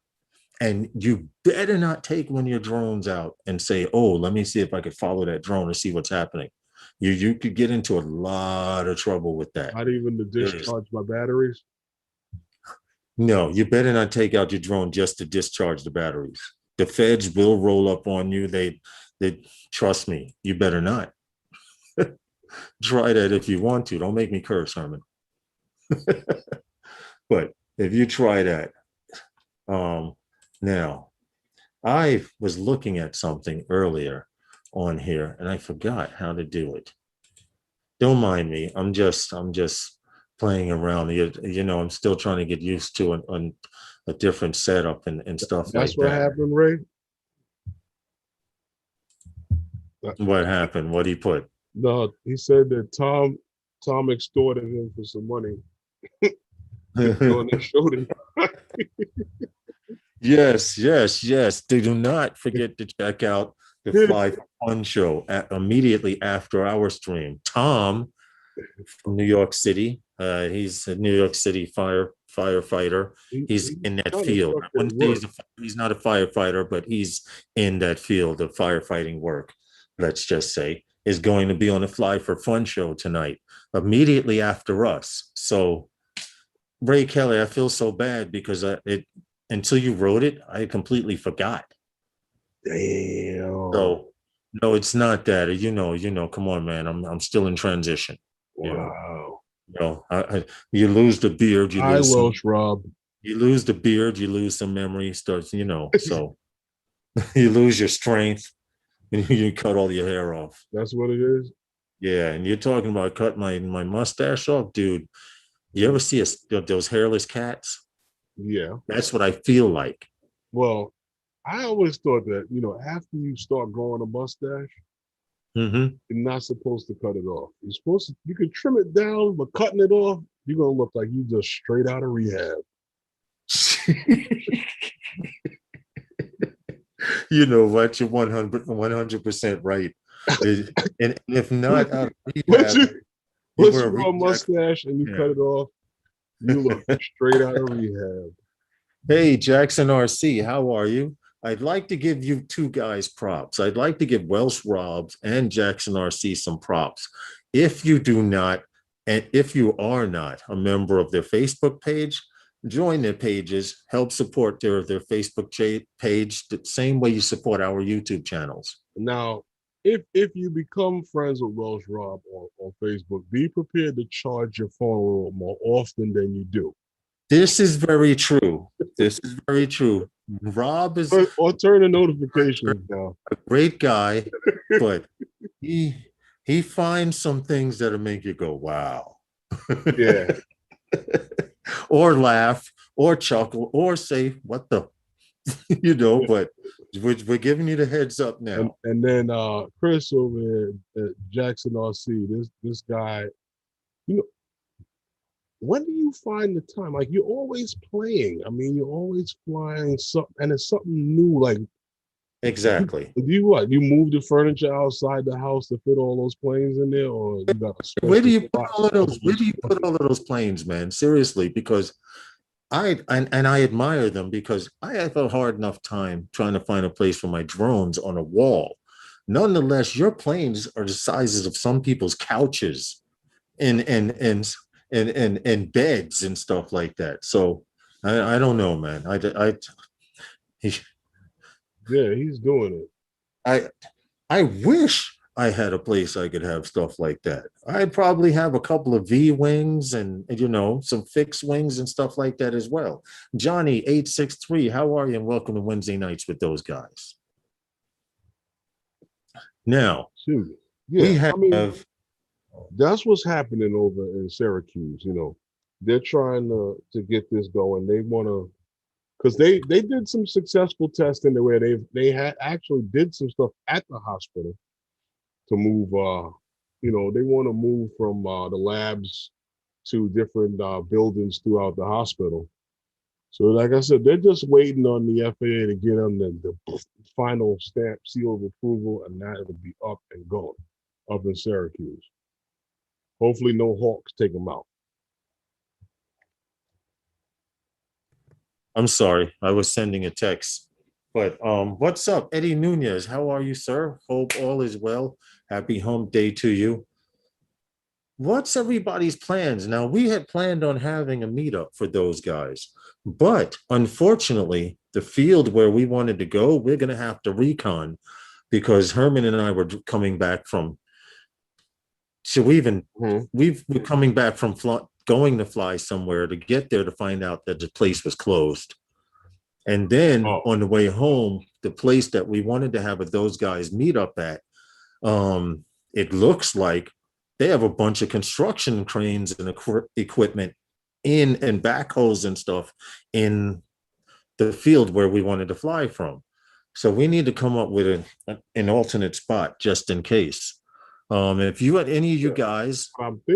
And you better not take one of your drones out and say, oh, let me see if I could follow that drone and see what's happening. You could get into a lot of trouble with that. Not even to Seriously. discharge my batteries. No, you better not take out your drone just to discharge the batteries. The feds will roll up on you. They trust me. You better not. Try that if you want to. Don't make me curse, Herman. But if you try that, um, now I was looking at something earlier on here and I forgot how to do it. Don't mind me. I'm just playing around. I'm still trying to get used to a different setup and stuff That's like what that. happened, Ray. What happened? What he put? No, he said that Tom extorted him for some money to be on this show tonight. Yes, yes, yes. Do not forget to check out the Fly for Fun show immediately after our stream. Tom from New York City. He's a New York City firefighter. He's He in that kind of field. I sucked at wouldn't say work. he's not a firefighter, but he's in that field of firefighting work. Let's just say is going to be on the Fly for Fun show tonight, immediately after us. So Ray Kelly, I feel so bad because it until you wrote it, I completely forgot. Damn. So no, it's not that. Come on, man. I'm still in transition. You know, Wow. you lose the beard, I Welsh Rob. you lose the beard, you lose some memory, starts, so you lose your strength and you cut all your hair off. That's what it is. Yeah, and you're talking about cut my mustache off, dude. You ever see those hairless cats? Yeah. That's what I feel like. Well, I always thought that, after you start growing a mustache, Mm-hmm. you're not supposed to cut it off. You can trim it down, but cutting it off, you're going to look like you just straight out of rehab. You know what? You're 100% right. And if not out of once rehab, you, you once were you a grow a reject. mustache and you Yeah. cut it off, you look straight out of rehab. Hey, Jackson RC, how are you? I'd like to give you two guys props. I'd like to give Welsh Robs and Jackson RC some props. If you do not And if you are not a member of their Facebook page, join their pages, help support their Facebook page the same way you support our YouTube channels. Now, if you become friends with Welsh Rob on Facebook, be prepared to charge your phone a little more often than you do. This is very true. This is very true. Rob is Or turn the notifications down. a great guy, but he finds some things that'll make you go, wow. Yeah. Or laugh or chuckle or say, what the, but we're giving you the heads up now. And then Chris over at Jackson RC, this guy, when do you find the time? Like, you're always playing. I mean, you're always flying something, and it's something new. Like, exactly. You move the furniture outside the house to fit all those planes in there, or you got a where do you put all of those? Where do you put all of those planes, man? Seriously, because I admire them, because I have a hard enough time trying to find a place for my drones on a wall. Nonetheless, your planes are the sizes of some people's couches and beds and stuff like that. So I don't know, man. He's doing it. I wish I had a place I could have stuff like that. I'd probably have a couple of V wings and some fixed wings and stuff like that as well. Johnny 863, how are you? And welcome to Wednesday Nights with those guys. Now, we have. That's what's happening over in Syracuse. They're trying to get this going. They want to, because they did some successful testing where they had actually did some stuff at the hospital to move. They want to move from the labs to different buildings throughout the hospital. So, like I said, they're just waiting on the FAA to get them the final stamp, seal of approval, and that it'll be up and going up in Syracuse. Hopefully no hawks take them out. I'm sorry, I was sending a text. But what's up, Eddie Nunez? How are you, sir? Hope all is well. Happy hump day to you. What's everybody's plans? Now, we had planned on having a meetup for those guys, but unfortunately, the field where we wanted to go, we're going to have to recon, because Herman and I were coming back from. So we're coming back from going to fly somewhere to get there to find out that the place was closed. And then on the way home, the place that we wanted to have those guys meet up at, it looks like they have a bunch of construction cranes and equipment and backhoes and stuff in the field where we wanted to fly from. So we need to come up with an alternate spot just in case. If you had any of you guys,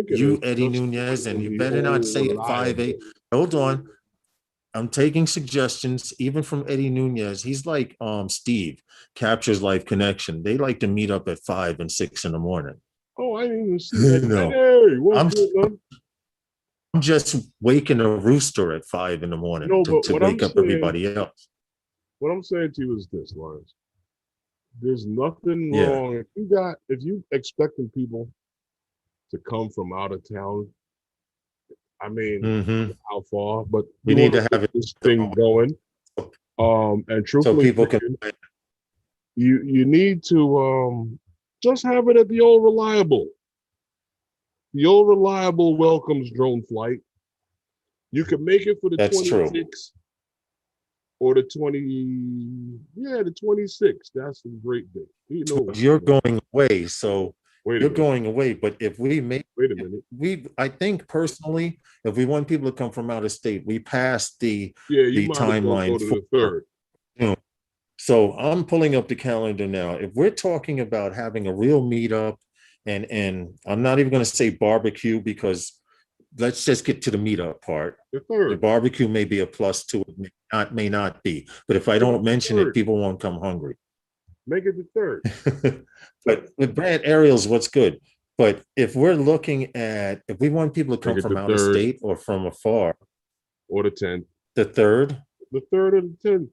you Eddie Nunez, and you better not say at 5-8. Hold on. I'm taking suggestions even from Eddie Nunez. He's like Steve, Captures Life Connection. They like to meet up at 5 and 6 in the morning. Oh, I didn't even see that. No. Hey, I'm just waking a rooster at 5 in the morning to wake up everybody else. What I'm saying to you is this, Lawrence. There's nothing wrong if you expecting people to come from out of town. I mean, how far? But we need to have this thing going. And truthfully, so people can. You need to just have it at the old reliable. The old reliable welcomes drone flight. You can make it for the 26th or the 26th. That's a great day. You're going away, so you're going away. But if we make, wait a minute, I think personally, if we want people to come from out of state, we passed the timeline for the 3rd. So I'm pulling up the calendar now. If we're talking about having a real meetup, and I'm not even going to say barbecue, because let's just get to the meetup part. The barbecue may be a plus to it, may not be. But if I don't mention it, people won't come hungry. Make it the 3rd. But with Brad Ariels, what's good? But if we're looking at, if we want people to come from out of state or from afar, or the 10th, the 3rd, the 3rd or the 10th.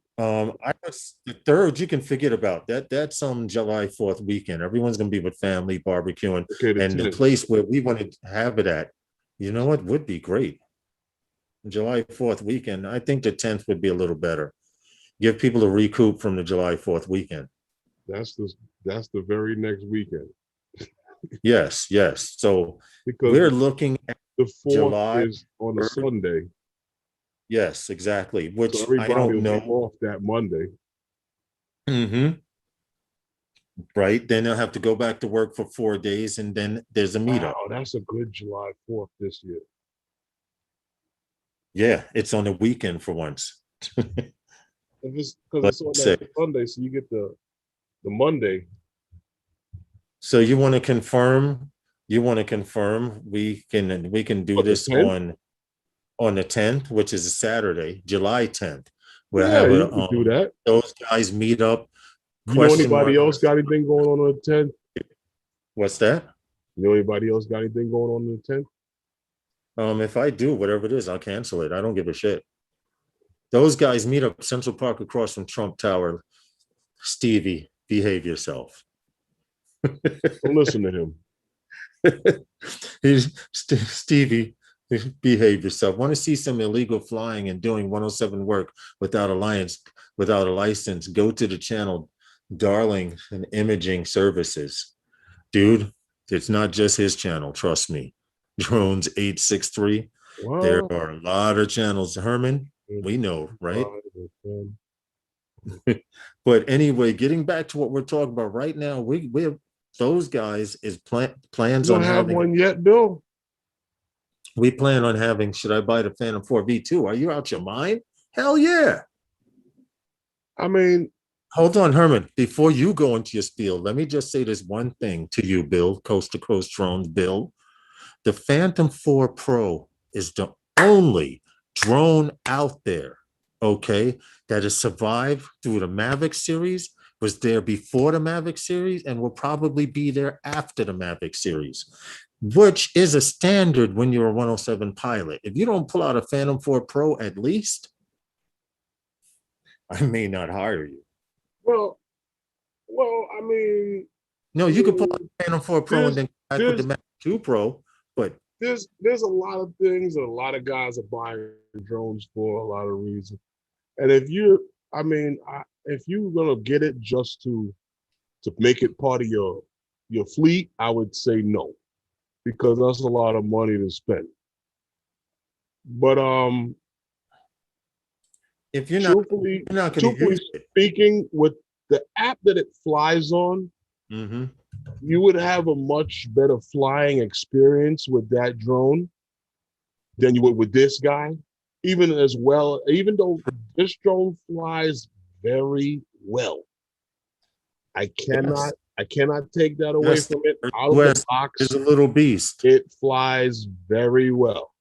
The 3rd, you can forget about that. That's July 4th weekend. Everyone's gonna be with family barbecuing, and the place where we wanted to have it at You know what would be great? July 4th weekend. I think the 10th would be a little better. Give people a recoup from the July 4th weekend. That's the very next weekend Yes, yes. So because we're looking at the 4th July is on a 3rd. Sunday, Yes, exactly. so Which I everybody don't will be know. off that Monday. Right. Then they'll have to go back to work for 4 days, and then there's a Wow, meetup. that's a good July 4th this year. Yeah, it's on the weekend for once. If it's because Like it's on I that said. Sunday, so you get the Monday. So you want to confirm? You want to confirm we can do What, the this 10th? on the 10th, which is a Saturday, July 10th. We'll Yeah, have you could do that. those guys meet up. You know Question anybody else marks. got anything going on the 10th? What's that? You know anybody else got anything going on the 10th? If I do whatever it is, I'll cancel it. I don't give a shit. Those guys meet up Central Park across from Trump Tower. Stevie, behave yourself. Don't listen to him. Stevie, behave yourself. Want to see some illegal flying and doing 107 work without without a license? Go to the channel Darling and Imaging Services. Dude, it's not just his channel, trust me. Drones 863. There What? are a lot of channels. Herman, we know, right? But anyway, getting back to what we're talking about right now, we have those guys is You plans don't on have having. one yet, Bill? We plan on having. Should I buy the Phantom 4 V2? Are you out your mind? Hell yeah! I mean, Hold on, Herman. Before you go into your spiel, let me just say this one thing to you, Bill. Coast to Coast Drones, Bill. The Phantom 4 Pro is the only drone out there, okay, that has survived through the Mavic series, was there before the Mavic series, and will probably be there after the Mavic series, which is a standard when you're a 107 pilot. If you don't pull out a Phantom 4 Pro at least, I may not hire you. well, I mean, No, you could pull out a Phantom 4 Pro and there's then come back with the there's Mavic 2 Pro, but there's a lot of things that a lot of guys are buying drones for a lot of reasons. And if you, I mean, if you're gonna get it just to make it part of your fleet, I would say no, because that's a lot of money to spend. But if truthfully, you're not going to truthfully use it. speaking, with the app that it flies on, Mm-hmm. you would have a much better flying experience with that drone than you would with this guy. Even as well, even though this drone flies very well, I Yes. cannot I cannot take that away Yes, from it. the Out of the West is box, a little beast, it flies very well.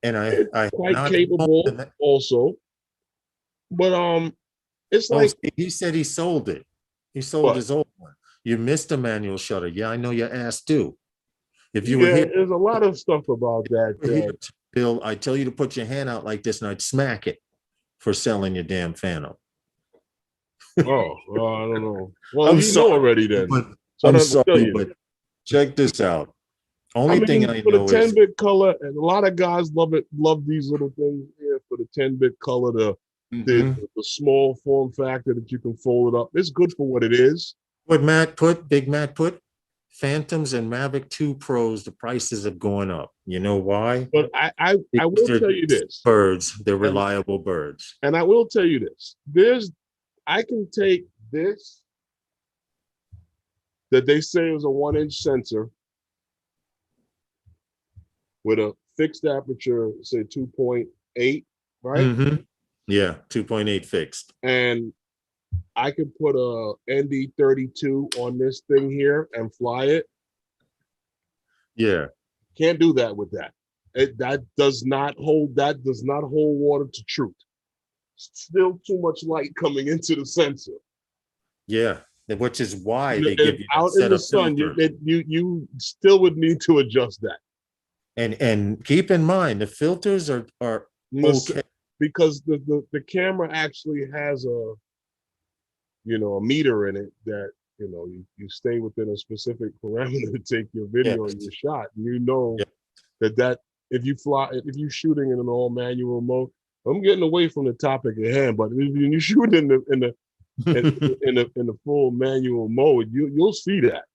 and It's I quite not. capable also, but it's Oh, like he said he sold it. He sold what? his old one. You missed the manual shutter. Yeah, I know your ass too. If you were Yeah, here, there's a lot of stuff about that. Bill, I tell you to put your hand out like this, and I'd smack it for selling your damn Phantom. I don't know. Well, I'm you know sorry, already then, but so I I'm don't have to tell sorry, you. but check this out. I Only thing mean, I for the know is 10-bit color, and a lot of guys love it, love these little things here for the 10-bit color, mhm. the small form factor that you can fold it up. It's good for what it is. What Big Matt put, Phantoms and Mavic 2 Pros, the prices have gone up. You know why? But I Because will they're tell you this, birds, they're and reliable birds. I will tell you this. I can take this that they say is a 1-inch sensor with a fixed aperture, say 2.8, right? Mm-hmm. Yeah, 2.8 fixed. And I could put a ND32 on this thing here and fly it. Yeah. Can't do that with that. That does not hold water to truth. Still too much light coming into the sensor. Yeah. Which is why they And give you that out in set the of sun, filters. you still would need to adjust that. And keep in mind the filters are okay. Because the camera actually has a meter in it that you stay within a specific parameter to take your video Yes. and your shot. And you know Yeah. that if you're shooting in an all manual mode, I'm getting away from the topic at hand, but if you shoot in the full manual mode, you'll see that.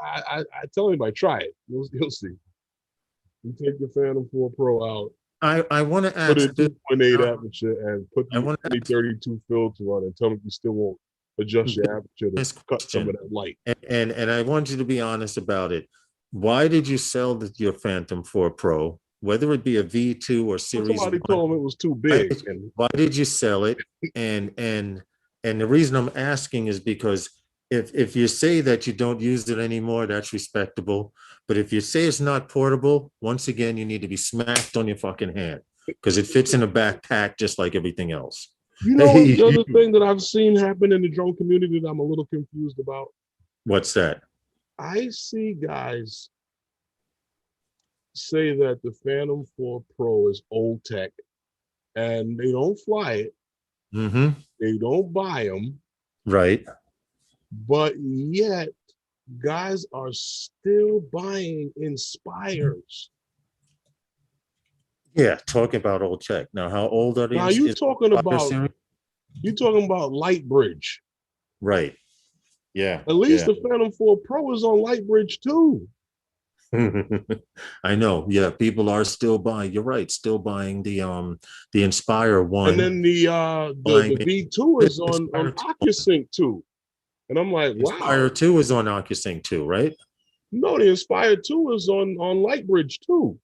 I tell anybody, try it. You'll see. You take the Phantom 4 Pro out, I want to put ask it this. 2.8 aperture, and put I the want to ask 2032 filter on, and tell me you still won't adjust your aperture to this cut some of question, that light. and I want you to be honest about it. Why did you sell your Phantom 4 Pro, whether it be a V2 or Series Somebody 1? told him it was too big, and Why did you sell it? And the reason I'm asking is because if you say that you don't use it anymore, that's respectable. But if you say it's not portable, once again, you need to be smacked on your fucking hand because it fits in a backpack just like everything else. you know what? The other thing that I've seen happen in the drone community that I'm a little confused about. What's that? I see guys say that the Phantom 4 Pro is old tech, and they don't fly it. Mm-hmm. They don't buy them, Right. but yet guys are still buying Inspires. Yeah, talking about old tech. Now, how old are the Now you talking about series? Lightbridge. Right. Yeah. At least Yeah. the Phantom 4 Pro is on Lightbridge too. I know. Yeah, people are still buying. You're right. Still buying the Inspire one. And then the V2 is on OcuSync too. And I'm like, wow. Inspire 2 is on OcuSync too, right? No, the Inspire 2 is on Lightbridge too.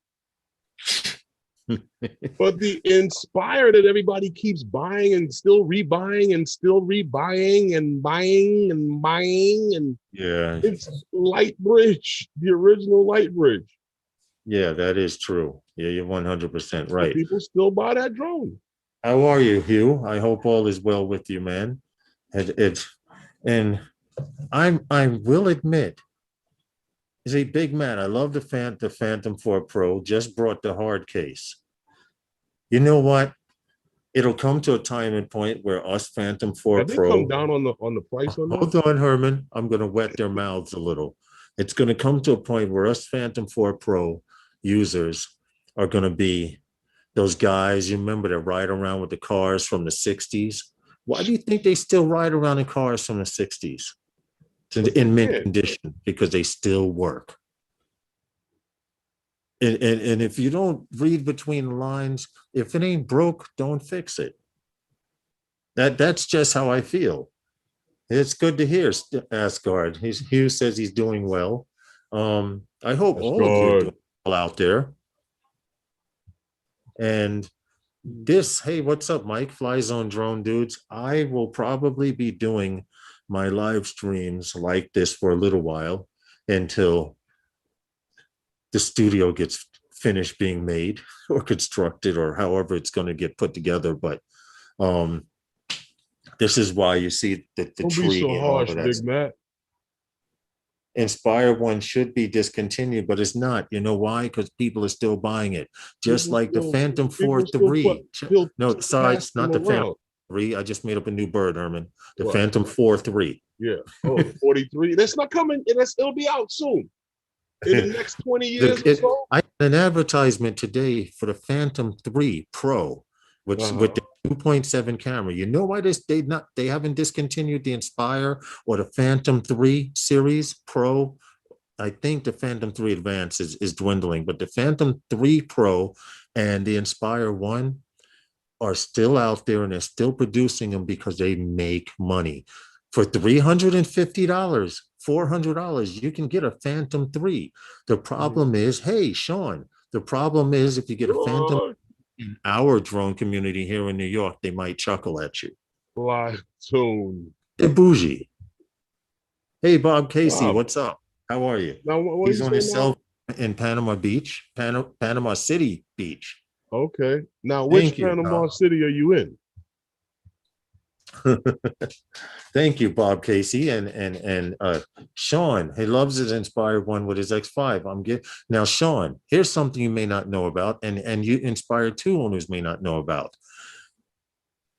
But the Inspire that everybody keeps buying and still rebuying and still rebuying and buying and buying, and yeah, it's Lightbridge, the original Lightbridge. Yeah, that is true. Yeah, you're 100% right. But people still buy that drone. How are you, Hugh? I hope all is well with you, man. And I will admit, is a big man. I love the Phantom 4 Pro. Just brought the hard case. You know what? It'll come to a time and point where us Phantom 4 Have they Pro. come down on the price on that? Hold on, Herman. I'm going to wet their mouths a little. It's going to come to a point where us Phantom 4 Pro users are going to be those guys, you remember, that ride around with the cars from the 60s. Why do you think they still ride around in cars from the 60s? In mint condition, because they still work. And if you don't read between the lines, if it ain't broke, don't fix it. That's just how I feel. It's good to hear, Asgard. Hugh says he's doing well. I hope all of you are doing well out there. And this, hey, what's up, Mike? Fly Zone Drone Dudes. I will probably be doing my live streams like this for a little while until the studio gets finished being made or constructed or however it's going to get put together. But this is why you see the Don't tree be so and all harsh, of that. Big Matt. Inspire one should be discontinued, but it's not. You know why? Because people are still buying it. Just like the Phantom 4 III. No, sorry, it's not the Phantom 3. I just made up a new bird, Herman. The Phantom 4 III. Yeah. Oh, the 43. That's not coming. It'll be out soon. In the next 20 years or so. I had an advertisement today for the Phantom 3 Pro, which with the 2.7 camera. You know why they haven't discontinued the Inspire or the Phantom 3 series Pro? I think the Phantom 3 Advance is dwindling, but the Phantom 3 Pro and the Inspire 1 are still out there and they're still producing them because they make money. For $350, $400, you can get a Phantom 3. The problem is, hey, Sean, the problem is if you get a Phantom in our drone community here in New York, they might chuckle at you. Fly Zone. They're bougie. Hey, Bob Casey, what's up? How are you? Now, he's on his cell in Panama Beach, Panama City Beach. Okay. Now, which Panama City are you in? Thank you, Bob Casey, and Sean. He loves his Inspire one with his X5. Now, Sean. Here's something you may not know about, and you Inspire 2 owners may not know about.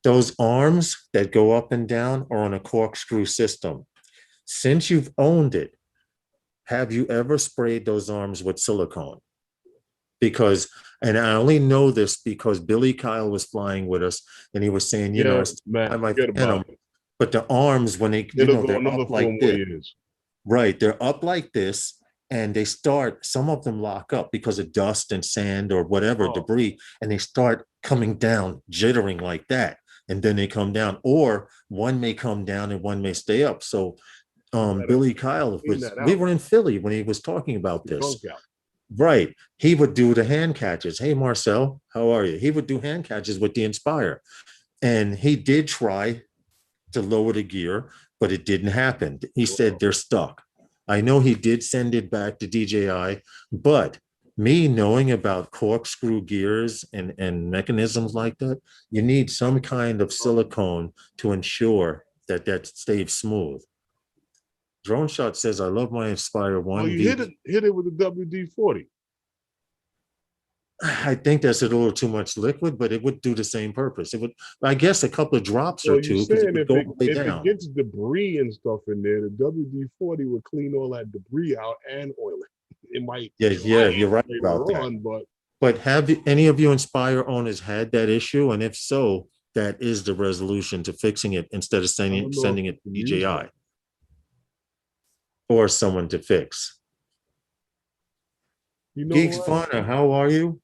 Those arms that go up and down are on a corkscrew system. Since you've owned it, have you ever sprayed those arms with silicone? because, and I only know this because Billy Kyle was flying with us, and he was saying, Yeah, it's Matt, my forget Phantom, about it. but the arms, when they, It'll go they're another up four like more this. years. Right, they're up like this, and they start, some of them lock up because of dust and sand or whatever, debris, and they start coming down, jittering like that, and then they come down, or one may come down and one may stay up. So Billy Kyle we were in Philly when he was talking about this. Right. He would do the hand catches. Hey, Marcel, how are you? He would do hand catches with the Inspire. And he did try to lower the gear, but it didn't happen. He said they're stuck. I know he did send it back to DJI, but me knowing about corkscrew gears and mechanisms like that, you need some kind of silicone to ensure that that stays smooth. Drone Shot says, I love my Inspire 1. Oh, you hit it with the WD-40. I think that's a little too much liquid, but it would do the same purpose. It would, I guess, a couple of drops or two, because it would go way down. If it gets debris and stuff in there, the WD-40 would clean all that debris out and oil it. It might. Yeah, you're right about that. On, but have any of you Inspire owners had that issue? And if so, that is the resolution to fixing it instead of sending it to DJI or someone to fix. Geeks Fauna, how are you?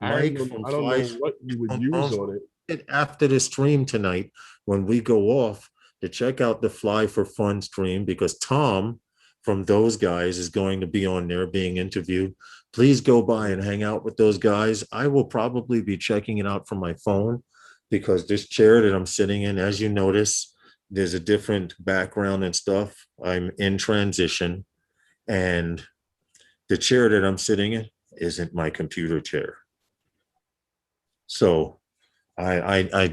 Mike from I don't know what you would use on it. After the stream tonight, when we go off, to check out the Fly for Fun stream, because Tom from those guys is going to be on there being interviewed. Please go by and hang out with those guys. I will probably be checking it out from my phone, because this chair that I'm sitting in, as you notice, there's a different background and stuff. I'm in transition, and the chair that I'm sitting in isn't my computer chair. So I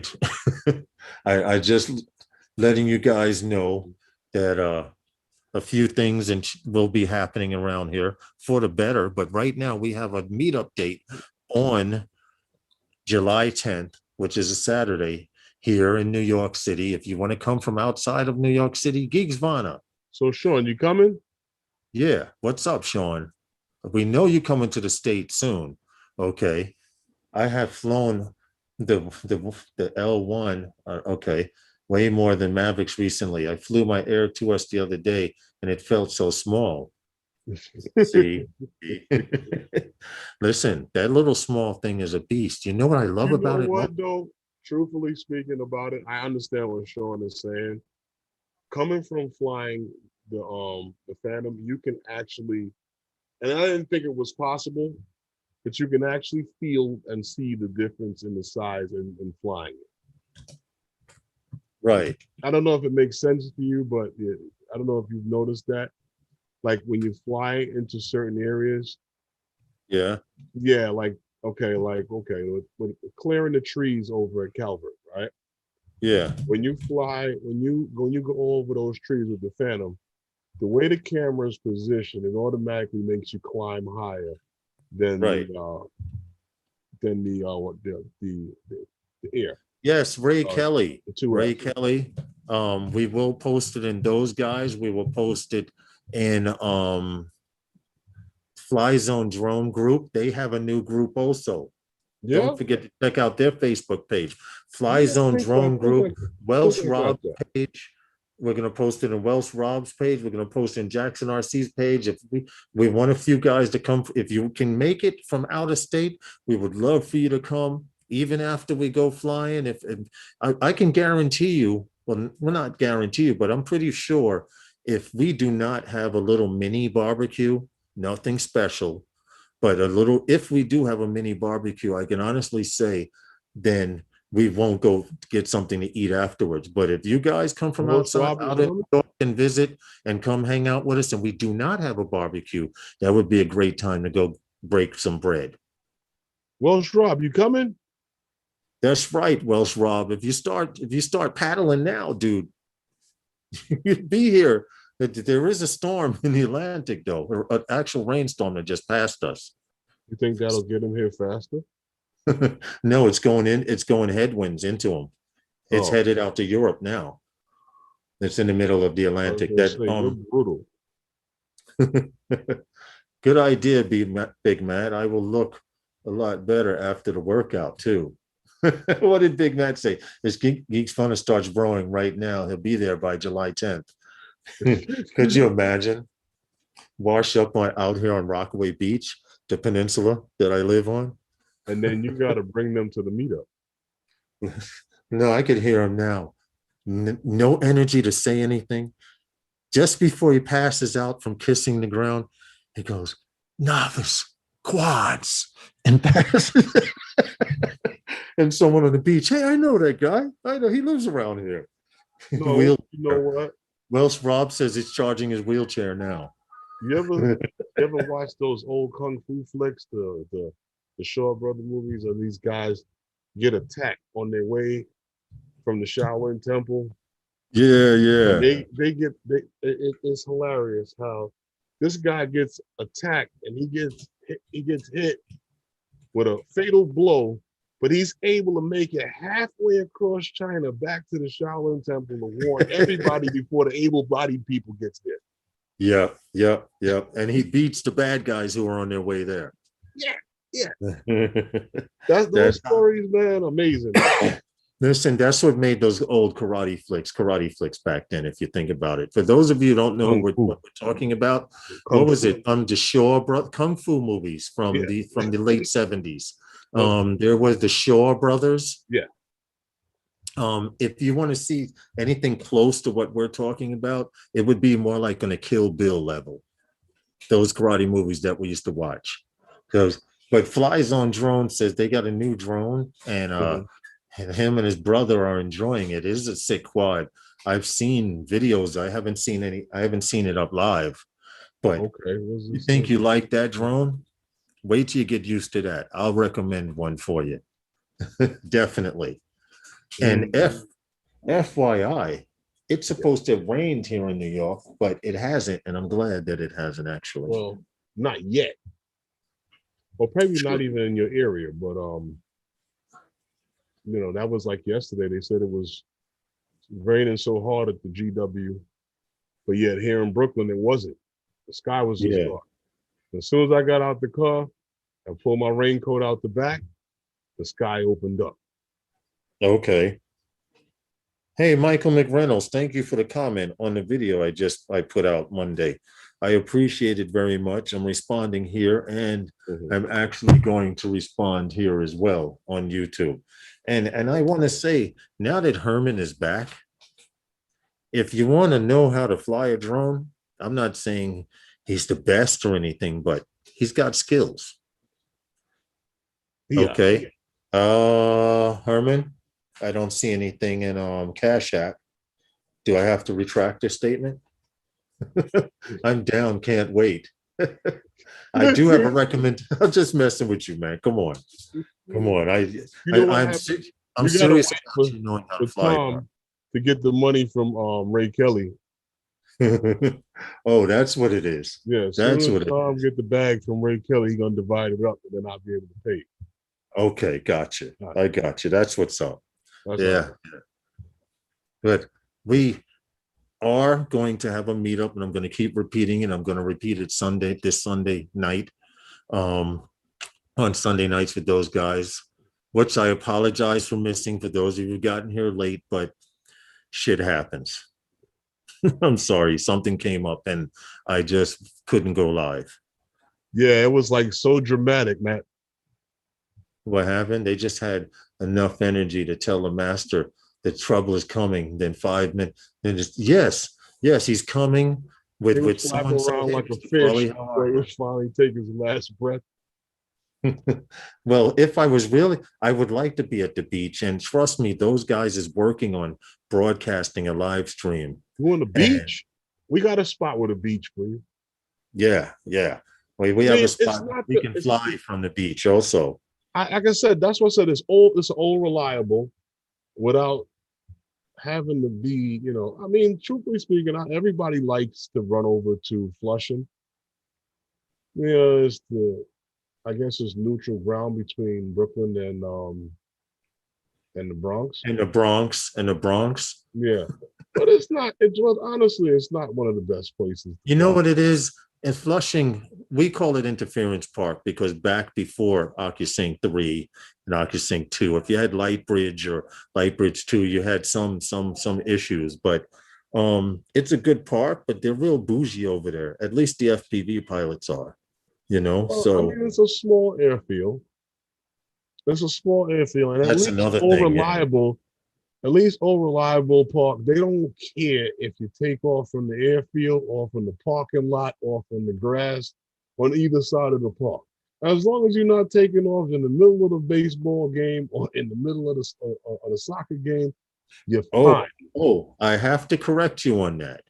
just letting you guys know that a few things will be happening around here for the better. But right now we have a meetup date on July 10th, which is a Saturday here in New York City. If you want to come from outside of New York City, Geeks Vana. So Sean, you coming? Yeah. What's up, Sean? We know you're coming to the States soon. Okay. I have flown the L1, okay, way more than Mavericks recently. I flew my Air 2S the other day, and it felt so small. See? Listen, that little small thing is a beast. You know what I love about it? What, though, truthfully speaking about it, I understand what Sean is saying. Coming from flying the Phantom, you can actually, and I didn't think it was possible, but you can actually feel and see the difference in the size in flying it. Right. I don't know if it makes sense to you, but I don't know if you've noticed that. Like when you fly into certain areas. Yeah. Yeah, like with clearing the trees over at Calvert, right? Yeah. When you fly, when you go over those trees with the Phantom, the way the camera is positioned, it automatically makes you climb higher than the air. Yes, Ray Kelly. Ray Kelly. We will post it in those guys. We will post it in Fly Zone Drone Group. They have a new group also. Yeah. Don't forget to check out their Facebook page. Fly Zone Drone Group, Welsh Rob page. We're going to post it in Welsh Rob's page. We're going to post it in Jackson RC's page. If we want a few guys to come, if you can make it from out of state, we would love for you to come, even after we go flying. If I can guarantee you, well, not guarantee you, but I'm pretty sure if we do not have a little mini barbecue, nothing special, but a little, if we do have a mini barbecue, I can honestly say, then we won't go get something to eat afterwards. But if you guys come from outside out of New York and visit and come hang out with us, and we do not have a barbecue, that would be a great time to go break some bread. Welsh Rob, you coming? That's right, Welsh Rob. If you start paddling now, dude, you'd be here. There is a storm in the Atlantic, though, or an actual rainstorm that just passed us. You think that'll get him here faster? No, it's going headwinds into them. It's headed out to Europe now. It's in the middle of the Atlantic. You're brutal. Good idea, Big Matt. I will look a lot better after the workout too. What did Big Matt say? This Geeks Funner starts growing right now. He'll be there by July 10th. Could you imagine? Wash up on out here on Rockaway Beach, the peninsula that I live on. And then you got to bring them to the meetup. No, I could hear him now. No energy to say anything. Just before he passes out from kissing the ground, he goes, novice, quads, and passes. And someone on the beach, hey, I know that guy. I know he lives around here. No, you know what? Wells Rob says he's charging his wheelchair now. You ever watch those old kung fu flicks, the Shaw Brother movies, of these guys get attacked on their way from the Shaolin Temple? Yeah, yeah. It's hilarious how this guy gets attacked and he gets hit with a fatal blow, but he's able to make it halfway across China back to the Shaolin Temple to warn everybody before the able-bodied people gets there. Yep. And he beats the bad guys who are on their way there. Yeah. That's those stories, man. Amazing. Listen, that's what made those old karate flicks back then, if you think about it. For those of you who don't know what we're talking about, what was it? The Shaw Kung Fu movies from the late 70s. There was the Shaw Brothers. Yeah. If you want to see anything close to what we're talking about, it would be more like on a Kill Bill level. Those karate movies that we used to watch. But Flies on Drone says they got a new drone, and him and his brother are enjoying it. It is a sick quad. I've seen videos. I haven't seen it up live. But you think you like that drone? Wait till you get used to that. I'll recommend one for you. Definitely. And FYI, it's supposed to have rained here in New York, but it hasn't, and I'm glad that it hasn't actually. Well, not yet. Well, probably not even in your area, but that was like yesterday. They said it was raining so hard at the GW, but yet here in Brooklyn it wasn't. The sky was just dark. As soon as I got out the car and pulled my raincoat out the back, the sky opened up. Okay. Hey, Michael McReynolds, thank you for the comment on the video I put out Monday. I appreciate it very much. I'm responding here, and I'm actually going to respond here as well on YouTube. And I want to say, now that Herman is back, if you want to know how to fly a drone, I'm not saying he's the best or anything, but he's got skills. Yeah. Okay. Herman, I don't see anything in Cash App. Do I have to retract this statement? I'm down, can't wait. I do have a recommend. I'm just messing with you, man. Come on. I'm serious about you knowing how to fly. Tom to get the money from Ray Kelly. Oh, that's what it is. Yeah, that's what Tom get the bag from Ray Kelly, he's gonna divide it up, and then I'll be able to pay. Okay, gotcha. I got you. That's what's up. Yeah. But we are going to have a meetup, and I'm going to keep repeating it. I'm going to repeat it this Sunday night, on Sunday nights with those guys, which I apologize for missing for those of you who gotten here late, but shit happens. I'm sorry, something came up and I just couldn't go live. Yeah, it was like so dramatic, Matt. What happened? They just had enough energy to tell the master that trouble is coming. Then 5 minutes, then just yes, he's coming with someone around like a fish. He was finally taking his last breath. Well, if I was really, I would like to be at the beach, and trust me, those guys is working on broadcasting a live stream. You on the beach? We got a spot with a beach for you. Yeah. We have a spot we can fly from the beach also. Like I said, that's what I said. It's old reliable without having to be, I mean, truthfully speaking, everybody likes to run over to Flushing. I guess it's neutral ground between Brooklyn and And the Bronx. and the Bronx. Yeah. But it's not, it's well, honestly, it's not one of the best places to You know fly. what it is? In Flushing, we call it Interference Park because back before OccuSync 3 and OccuSync 2, if you had Lightbridge or Lightbridge 2, you had some issues. But it's a good park, but they're real bougie over there. At least the FPV pilots are, you know. Well, I So mean, it's a small airfield. It's a small airfield, and that's another thing. Yeah. at least old reliable park. They don't care if you take off from the airfield or from the parking lot or from the grass on either side of the park. As long as you're not taking off in the middle of the baseball game or in the middle of the soccer game, you're Oh, fine. I have to correct you on that.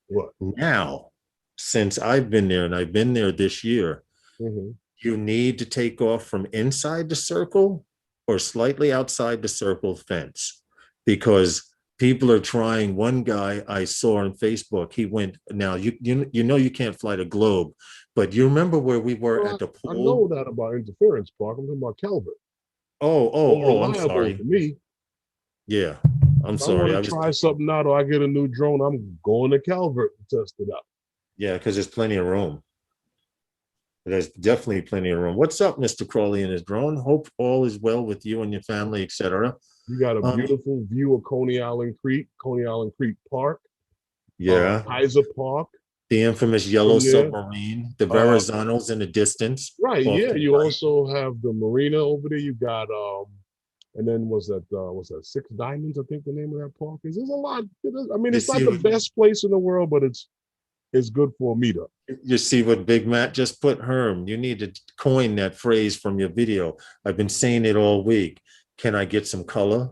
What? Now, since I've been there and I've been there this year, Mm-hmm. you need to take off from inside the circle or slightly outside the circle fence because people are trying. One guy I saw on Facebook, he went, now you know you can't fly the globe, but you remember where we were Well, at the I know pool? that about interference park. I'm talking about Calvert. I'm Reliable sorry. for me. Yeah, I'm If I want sorry. to I was try thinking, something out or I get a new drone, I'm going to Calvert to test it out. yeah, because there's plenty of room. There's definitely plenty of room. What's up, Mr. Crawley and his drone? Hope all is well with you and your family, etc. You got a Um, beautiful view of Coney Island Creek Park, yeah, Heiser Park the infamous yellow from there. submarine, the Uh, Verrazano's in the distance right, off yeah. to the You right. also have the marina over there. You got and then was that Six Diamonds? I think the name of that park is. There's a lot. I mean, You it's not see, the best place in the world, but it's good for a meetup. you see what Big Matt just put, Herm. You need to coin that phrase from your video. I've been saying it all week. Can I get some color?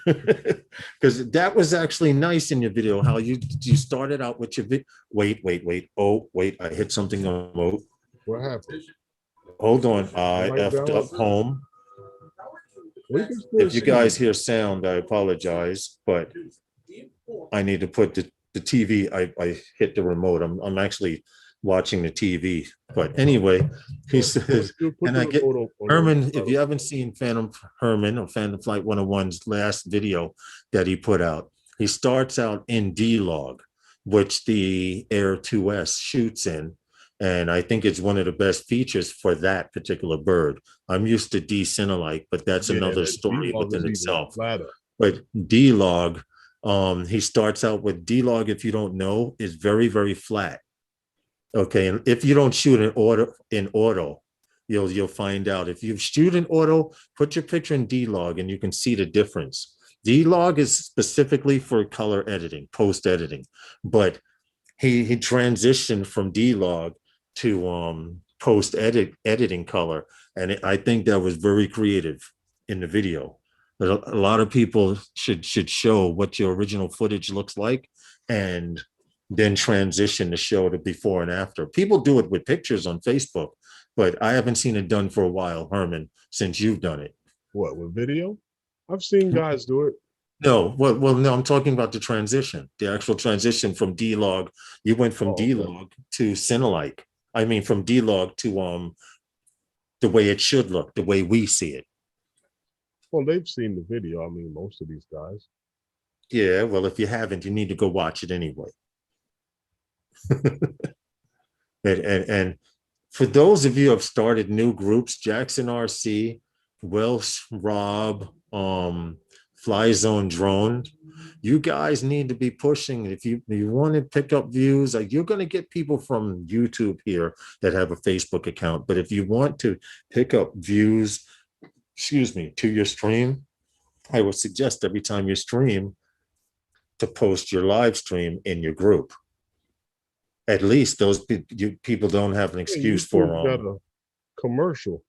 Because that was actually nice in your video. How you started out with your video. Wait. Oh, wait, I hit something on remote. What happened? Hold on. The I light effed down? up home. We can still If you see you. guys hear sound, I apologize, but I need to put the TV. I hit the remote. I'm actually watching the TV. But anyway, he says, Put and the I get remote on Herman, if you haven't seen Phantom Herman or Phantom Flight 101's last video that he put out, he starts out in D-Log, which the Air 2S shoots in. And I think it's one of the best features for that particular bird. I'm used to D-Cinelike, but that's yeah, another that story D-Log within is even itself. flatter. But D-Log, he starts out with D-Log, if you don't know, is very, very flat. Okay, and if you don't shoot in auto, you'll find out. If you shoot in auto, put your picture in D-Log and you can see the difference. D-Log is specifically for color editing, post editing, but he transitioned from D-Log to post editing color, and I think that was very creative in the video. But a lot of people should show what your original footage looks like, and then transition to show the before and after. People do it with pictures on Facebook, but I haven't seen it done for a while, Herman, since you've done it. What, with video? I've seen guys do it. No, no, I'm talking about the actual transition from D-Log. You went from Oh, okay. D-Log to Cinelike. I mean, from D-Log to the way it should look, the way we see it. Well, they've seen the video. I mean, most of these guys. Yeah, well, if you haven't, you need to go watch it anyway. And for those of you who have started new groups, Jackson RC, Welsh Rob, Fly Zone Drone, you guys need to be pushing. If you want to pick up views, like you're going to get people from YouTube here that have a Facebook account. But if you want to pick up views, to your stream, I would suggest every time you stream to post your live stream in your group. At least those people don't have an excuse for got a commercial.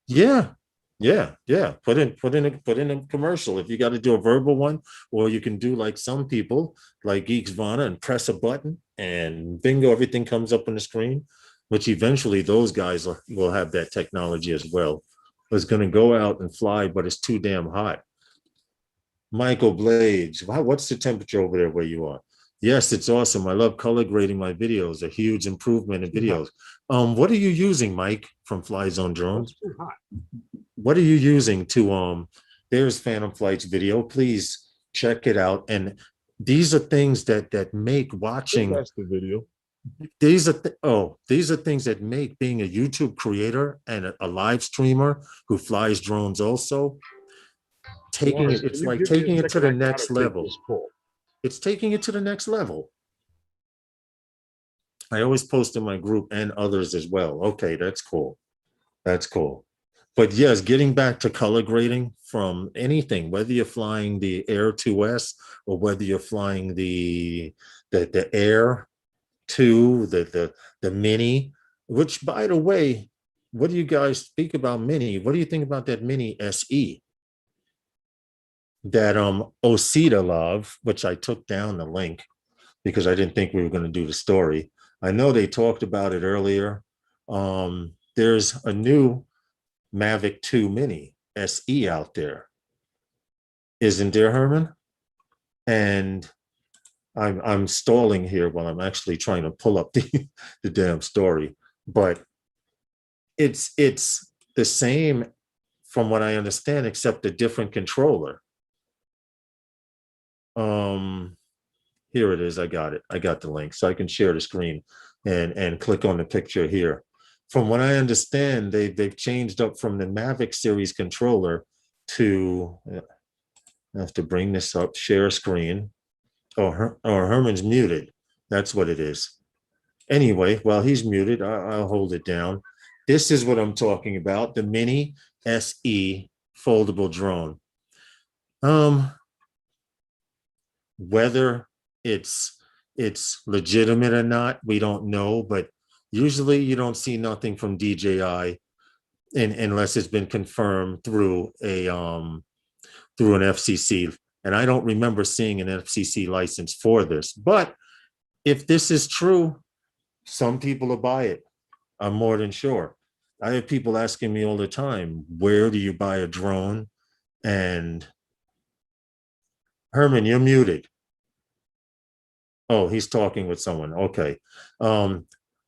Yeah. Put in a commercial. If you got to do a verbal one, or you can do like some people, like Geeks Vana, and press a button and bingo, everything comes up on the screen. Which eventually those guys will have that technology as well. It's going to go out and fly, but it's too damn hot. Michael Blades, what's the temperature over there where you are? Yes, it's awesome. I love color grading my videos. A huge improvement in videos. What are you using, Mike, from Fly Zone Drones? It's too hot. what are you using to there's Phantom Flight's video. Please check it out. And these are things that make watching, That's the video. these are things that make being a YouTube creator and a live streamer who flies drones also, taking Lawrence, it, can it's you like give me a taking it to second? the I gotta next take level. this call. It's taking it to the next level. I always post in my group and others as well. Okay, that's cool. That's cool. But yes, getting back to color grading from anything, whether you're flying the Air 2S or whether you're flying the Air 2, the Mini, which by the way, what do you guys speak about Mini? What do you think about that Mini SE? That Osita love, which I took down the link because I didn't think we were going to do the story. I know they talked about it earlier. There's a new Mavic 2 Mini SE out there, isn't there, Herman? And I'm stalling here while I'm actually trying to pull up the damn story. But it's the same from what I understand, except a different controller. Here it is. I got it. I got the link, so I can share the screen and click on the picture here. From what I understand, they've changed up from the Mavic series controller to. I have to bring this up. Share screen. Oh, Herman's muted. That's what it is. Anyway, while he's muted, I'll hold it down. This is what I'm talking about: the Mini SE foldable drone. Whether it's legitimate or not, we don't know, but usually you don't see nothing from DJI unless it's been confirmed through an FCC. And I don't remember seeing an FCC license for this. But if this is true, some people will buy it. I'm more than sure. I have people asking me all the time, where do you buy a drone? And Herman, you're muted. Oh, he's talking with someone. Okay.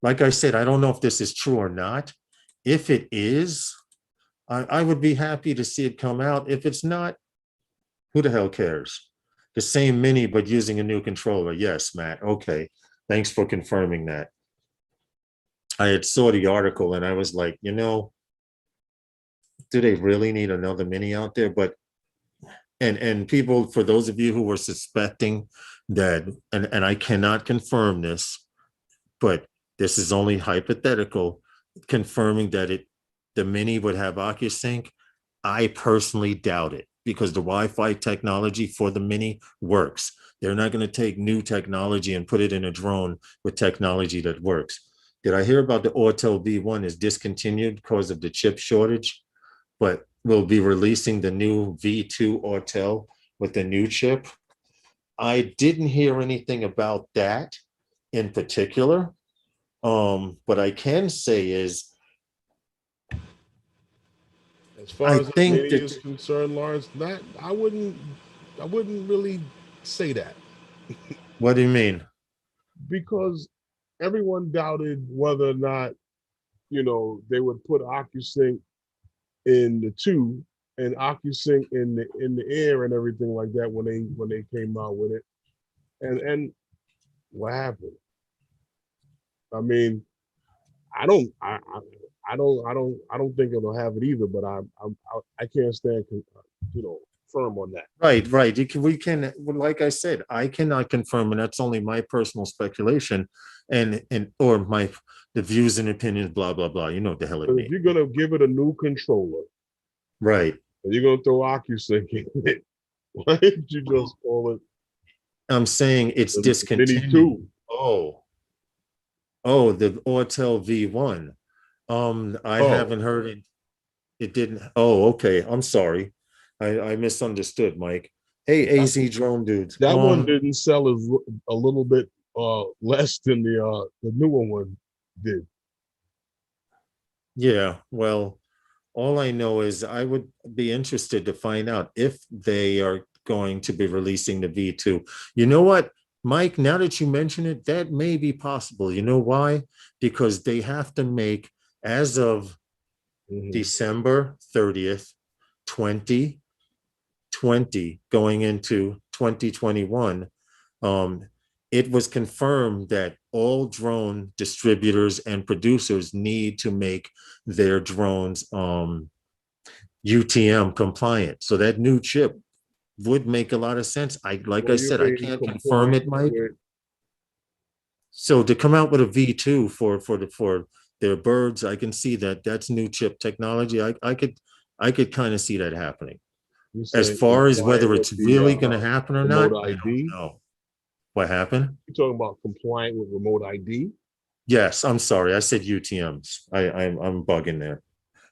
Like I said, I don't know if this is true or not. If it is, I would be happy to see it come out. If it's not, who the hell cares? The same Mini, but using a new controller. Yes, Matt. Okay. Thanks for confirming that. I had saw the article and I was like, do they really need another Mini out there? But and people, for those of you who were suspecting that, and I cannot confirm this, but this is only hypothetical, confirming that the Mini would have OcuSync. I personally doubt it because the Wi-Fi technology for the Mini works. They're not going to take new technology and put it in a drone with technology that works. Did I hear about the Autel V1 is discontinued because of the chip shortage? But we'll be releasing the new V2 Autel with the new chip. I didn't hear anything about that in particular. What I can say is, As far I as the think mini that, is concerned, Lawrence, that I wouldn't really say that what do you mean? because everyone doubted whether or not they would put OcuSync in the two and OcuSync in the air and everything like that when they came out with it. And what happened? I mean, I don't I don't think it'll have it either. But I can't stand firm on that. Right. We can, like I said, I cannot confirm, and that's only my personal speculation, and or the views and opinions, blah blah blah. You know what the hell it But if means, you're gonna give it a new controller right? and you're gonna throw OcuSync in it, why didn't you just call it I'm saying it's the Mini discontinued. 2? The Autel V1. I Oh, haven't heard it. It didn't. Oh, okay. I'm sorry. I misunderstood, Mike. Hey, that, AZ drone dudes. that one didn't sell as a little bit less than the newer one did. Yeah. Well, all I know is I would be interested to find out if they are going to be releasing the V2. You know what, Mike? Now that you mention it, that may be possible. You know why? Because they have to make, as of December 30th, 2020, going into 2021, it was confirmed that all drone distributors and producers need to make their drones UTM compliant. So that new chip would make a lot of sense. Like I Well, you said, I mean can't confirm compliant it, Mike. with, So to come out with a V2 for their birds, I can see that that's new chip technology. I could kind of see that happening. you As saying far as compliant whether with it's the really going to happen or remote not, I don't ID? know. What happened? You talking about compliant with remote ID? Yes, I'm sorry. I said UTMs. I'm bugging there.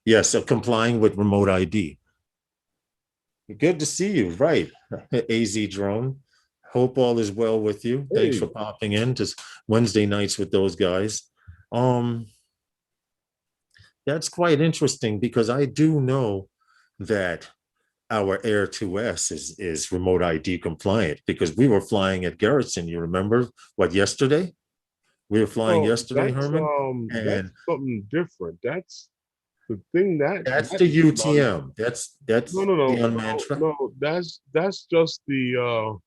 Yes, so complying with remote ID. Good to see you. Right. AZ drone. Hope all is well with you. Thanks Hey, for popping in to Wednesday nights with those guys. Um, that's quite interesting because I do know that our Air 2S is remote ID compliant because we were flying at Garrison. You remember what yesterday? We were flying oh, yesterday, Herman, that's and something different. That's the thing that that's that the no, UTM. no, That's no, the no, unmanned no, truck. no. That's just the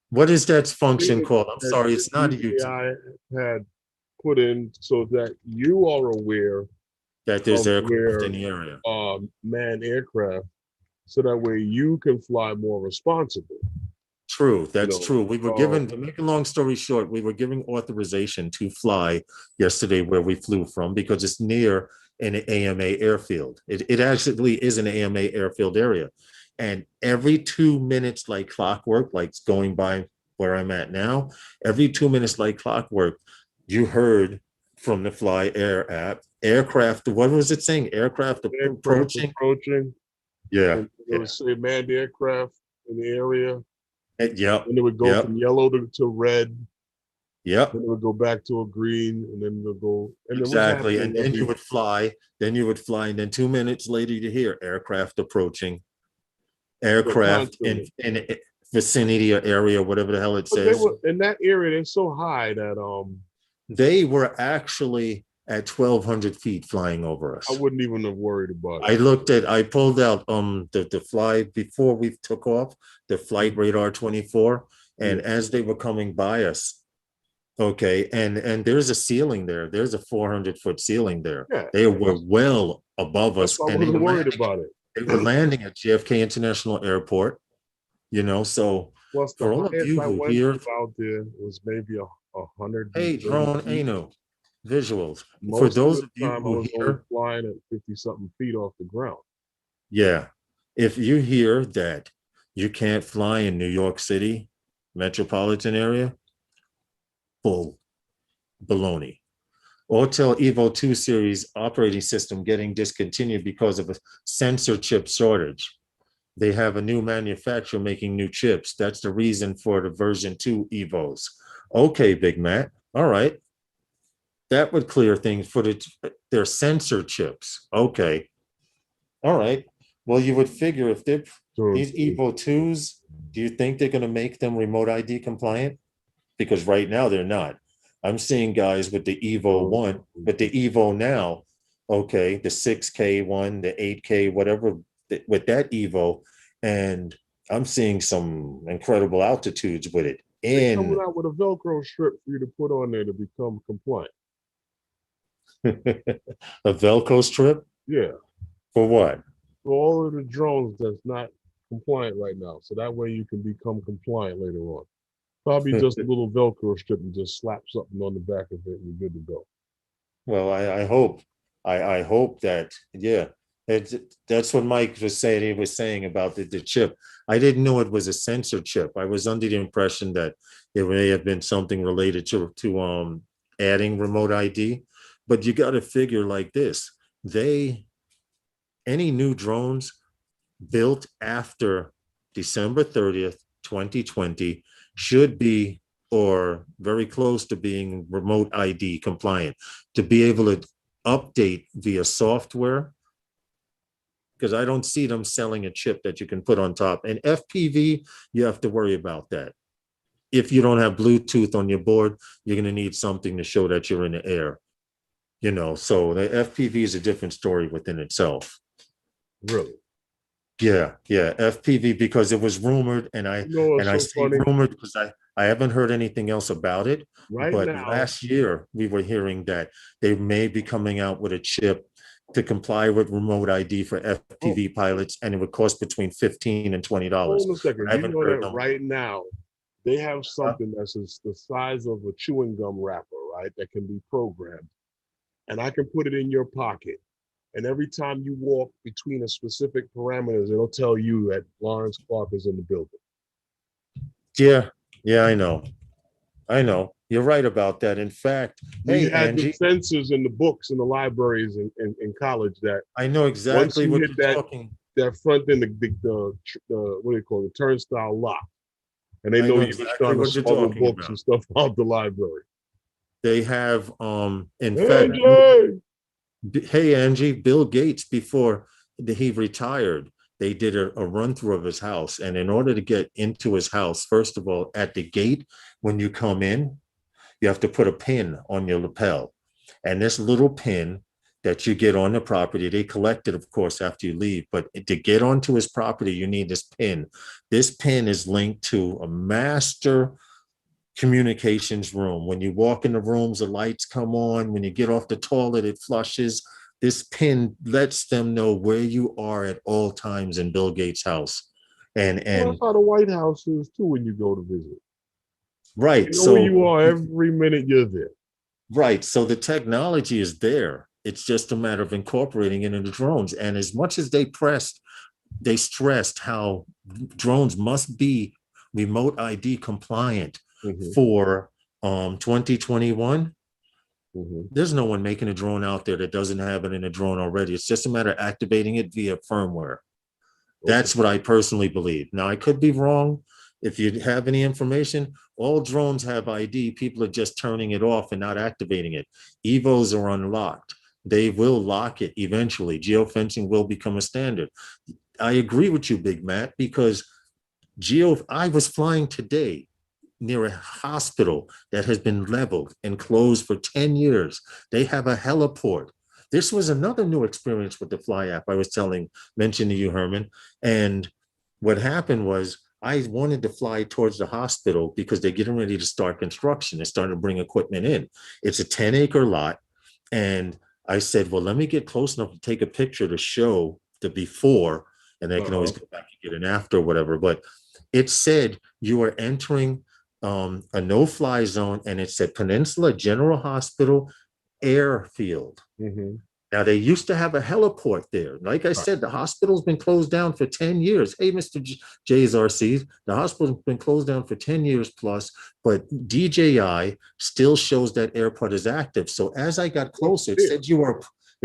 What is that function thing called? I'm that sorry, it's not a UTM. DJI had put in so that you are aware That there's of aircraft where in the area. manned aircraft, so that way you can fly more responsible. True, You that's know, true. We were given, to make a long story short, we were given authorization to fly yesterday where we flew from because it's near an AMA airfield. It actually is an AMA airfield area. And every 2 minutes, like clockwork, like it's going by where I'm at now, every 2 minutes, like clockwork, you heard from the Fly Air app, aircraft, what was it saying? Aircraft aircraft approaching? approaching, Yeah, and it yeah. would say manned aircraft in the area, Yep, and it would go yep, from yellow to red, yep. then it would go back to a green, and then it'll go, and it was Exactly. happening And then you every would fly, and then 2 minutes later you hear aircraft approaching, yeah, aircraft constantly. in vicinity or area, whatever the hell it But they says. were in that area. They're so high that They were actually at 1,200 feet flying over I us. wouldn't even have worried about it. I pulled out the fly before we took off, the flight radar 24. And Yeah, as they were coming by us, okay, and there's a ceiling there. There's a 400-foot ceiling there. yeah. They were well above That's us, why I and they wasn't were worried landing. about it. They were landing at JFK International Airport. So Plus, the for all of highest you I who went hear, to out there was maybe a hundred and hey, thirty drone, feet. no visuals. For Most of those the of you time, I who was only hear, flying at 50 something feet off the ground. yeah, if you hear that you can't fly in New York City metropolitan area, full baloney. Autel Evo 2 series operating system getting discontinued because of a sensor chip shortage. They have a new manufacturer making new chips. That's the reason for the version 2 Evos. Okay, Big Mac. All right. That would clear things for their sensor chips. Okay. All right. Well, you would figure if they're So these Evo 2s, do you think they're going to make them remote ID compliant? Because right now they're not. I'm seeing guys with the Evo so 1, but the Evo now, okay, the 6K one, the 8K, whatever, with that Evo, and I'm seeing some incredible altitudes with it. they're coming In out with a Velcro strip for you to put on there to become compliant. a Velcro strip Yeah, for what? for all of the drones that's not compliant right now. So that way you can become compliant later on. Probably just a little Velcro strip and just slap something on the back of it and you're good to go. Well, I hope, I hope that, yeah, that's what Mike was saying. He was saying about the chip. I didn't know it was a sensor chip. I was under the impression that it may have been something related to adding remote ID. But you got to figure like this: any new drones built after December 30th, 2020 should be or very close to being remote ID compliant to be able to update via software, because I don't see them selling a chip that you can put on top. And FPV, you have to worry about that. If you don't have Bluetooth on your board, you're going to need something to show that you're in the air. So the FPV is a different story within itself. Really? Yeah, FPV, because it was rumored, and I It's so say funny. rumored because I haven't heard anything else about it. Right But now, last year we were hearing that they may be coming out with a chip to comply with remote ID for oh, FPV pilots, and it would cost between $15 and $20. hold on a second. But I You haven't know heard that no. right now they have something that's the size of a chewing gum wrapper, right? That can be programmed. And I can put it in your pocket. And every time you walk between a specific parameters, it'll tell you that Lawrence Clark is in the building. Yeah, I know. You're right about that. In fact, We hey, had the Angie, sensors in the books in the libraries in college that I know once exactly you what hit you're that talking. that front end, the what do you call it, the turnstile lock, and they I know know you're just exactly trying to what you're smuggle talking books about. and stuff out the library. They have, in fact, Angie! hey, Angie, Bill Gates, before he retired, they did a run through of his house. And in order to get into his house, first of all, at the gate, when you come in, you have to put a pin on your lapel. And this little pin that you get on the property, they collect it, of course, after you leave. But to get onto his property, you need this pin. This pin is linked to a master communications room. When you walk in the rooms, the lights come on. When you get off the toilet, it flushes. This pin lets them know where you are at all times in Bill Gates' house. And Well, that's and how the White House is too when you go to visit. They right, know where so you are every minute you're there. right, so the technology is there. It's just a matter of incorporating it into drones. And as much as they stressed how drones must be remote ID compliant Mm-hmm, for 2021. mm-hmm. There's no one making a drone out there that doesn't have it in a drone already. It's just a matter of activating it via firmware. Okay. That's what I personally believe. Now, I could be wrong. If you have any information, all drones have ID. People are just turning it off and not activating it. EVOs are unlocked. They will lock it eventually. Geofencing will become a standard. I agree with you, Big Matt, because I was flying today near a hospital that has been leveled and closed for 10 years. They have a heliport. This was another new experience with the Fly app I was mentioned to you, Herman. And what happened was I wanted to fly towards the hospital because they're getting ready to start construction. They're starting to bring equipment in. It's a 10-acre lot. And I said, well, let me get close enough to take a picture to show the before, and they can always Uh-huh. go back and get an after or whatever. But it said you are entering a no-fly zone, and it said Peninsula General Hospital Airfield. Mm-hmm. Now, they used to have a heliport there. Like I Right. said, the hospital's been closed down for 10 years. Hey, Mr. JSRC, the hospital's been closed down for 10 years plus, but DJI still shows that airport is active. So as I got Oh, closer, yeah. it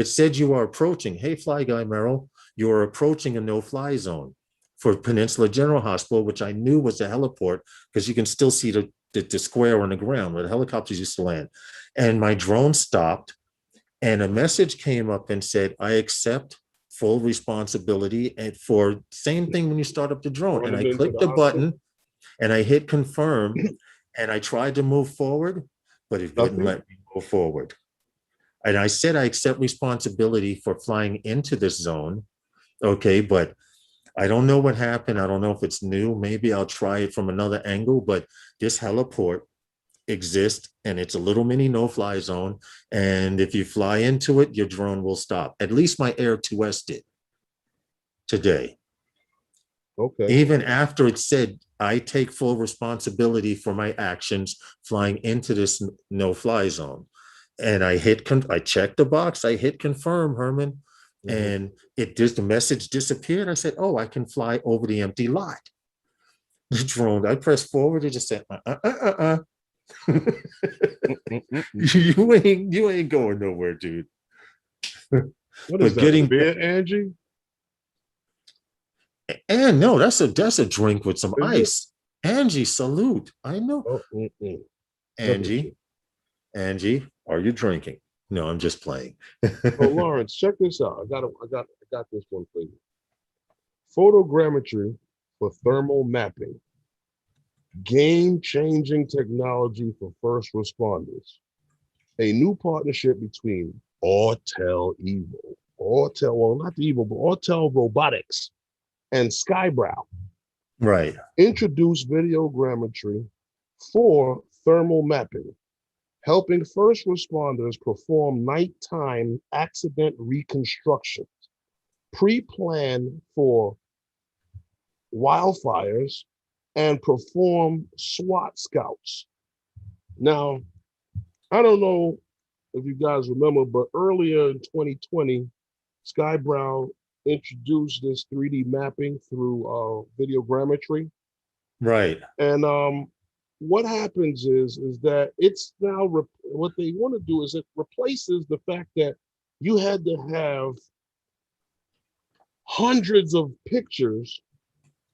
said you are approaching. Hey, Fly Guy Merrill, you are approaching a no-fly zone for Peninsula General Hospital, which I knew was a heliport because you can still see the square on the ground where the helicopters used to land. And my drone stopped, and a message came up and said, I accept full responsibility and for same thing when you start up the drone. And I Running into clicked the the hospital. button and I hit confirm, and I tried to move forward, but it wouldn't Nothing. let me go forward. And I said, I accept responsibility for flying into this zone. Okay, but I don't know what happened. I don't know if it's new. Maybe I'll try it from another angle, but this heliport exist, and it's a little mini no-fly zone, and if you fly into it, your drone will stop. At least my Air 2S did today. Okay. Even after it said I take full responsibility for my actions flying into this no-fly zone, and I checked the box, I hit confirm, Herman, Mm-hmm. and it just the message disappeared. I said, oh, I can fly over the empty lot. The drone, I pressed forward, it just said Mm-mm-mm-mm. you ain't going nowhere, dude. What is But that? A getting beer, Angie? and no, that's a drink with some Is it? ice. Angie, salute. I know. Oh, mm-mm. Look at you. Angie, Angie, are you drinking? No, I'm just playing. So Lawrence, check this out. I got this one for you. Photogrammetry for thermal mapping. Game-changing technology for first responders. A new partnership between Autel Evil, Autel, well, not the Evil, but Autel Robotics and SkyeBrowse Right. introduced videogrammetry for thermal mapping, helping first responders perform nighttime accident reconstructions, pre-plan for wildfires, and perform SWAT scouts. Now, I don't know if you guys remember, but earlier in 2020, SkyeBrowse introduced this 3D mapping through videogrammetry. Right. And what happens is that it's now what they want to do is it replaces the fact that you had to have hundreds of pictures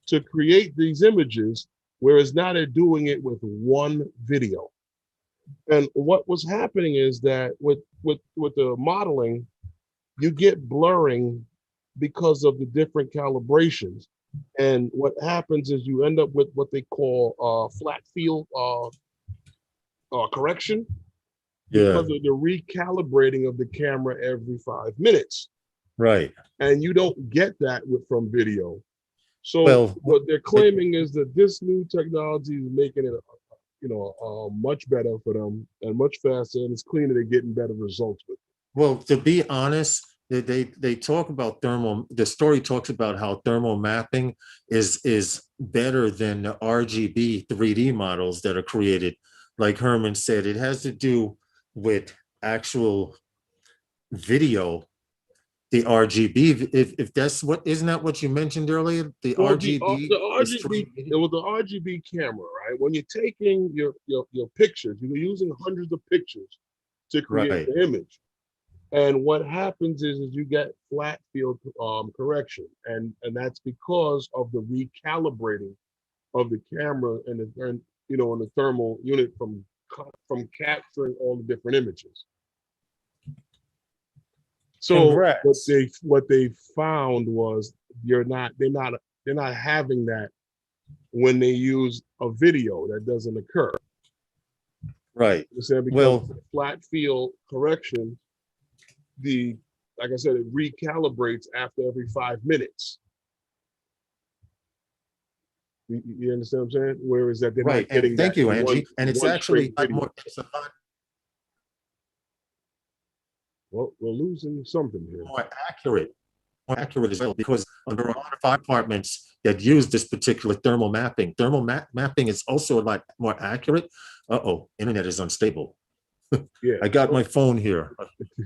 to create these images, whereas now they're doing it with one video. And what was happening is that with the modeling, you get blurring because of the different calibrations. And what happens is you end up with what they call flat field correction Yeah. because of the recalibrating of the camera every 5 minutes. Right. And you don't get that from video. So Well, what they're claiming is that this new technology is making it, much better for them and much faster, and it's cleaner. They're getting better results with it. Well, to be honest, they talk about thermal. The story talks about how thermal mapping is better than the RGB 3D models that are created. Like Herman said, it has to do with actual video. The RGB, if that's what, isn't that what you mentioned earlier? The Well, RGB the is RGB, 3D. it was the RGB camera, right? When you're taking your pictures, you're using hundreds of pictures to create Right. the image. And what happens is you get flat field correction, and that's because of the recalibrating of the camera and and the thermal unit from capturing all the different images. So Congrats. what they found was they're not having that when they use a video. That doesn't occur. Right. You said because Well, of the flat field correction, like I said, it recalibrates after every 5 minutes. You understand what I'm saying? Whereas that they're right. not And getting that thank you, in Angie. And it's one actually straight a lot video. more, it's a lot Well, we're losing something here. more accurate as well, because there are a lot of fire departments that use this particular thermal mapping. Mapping is also a lot more accurate. Uh-oh, internet is unstable. Yeah. I got my phone here.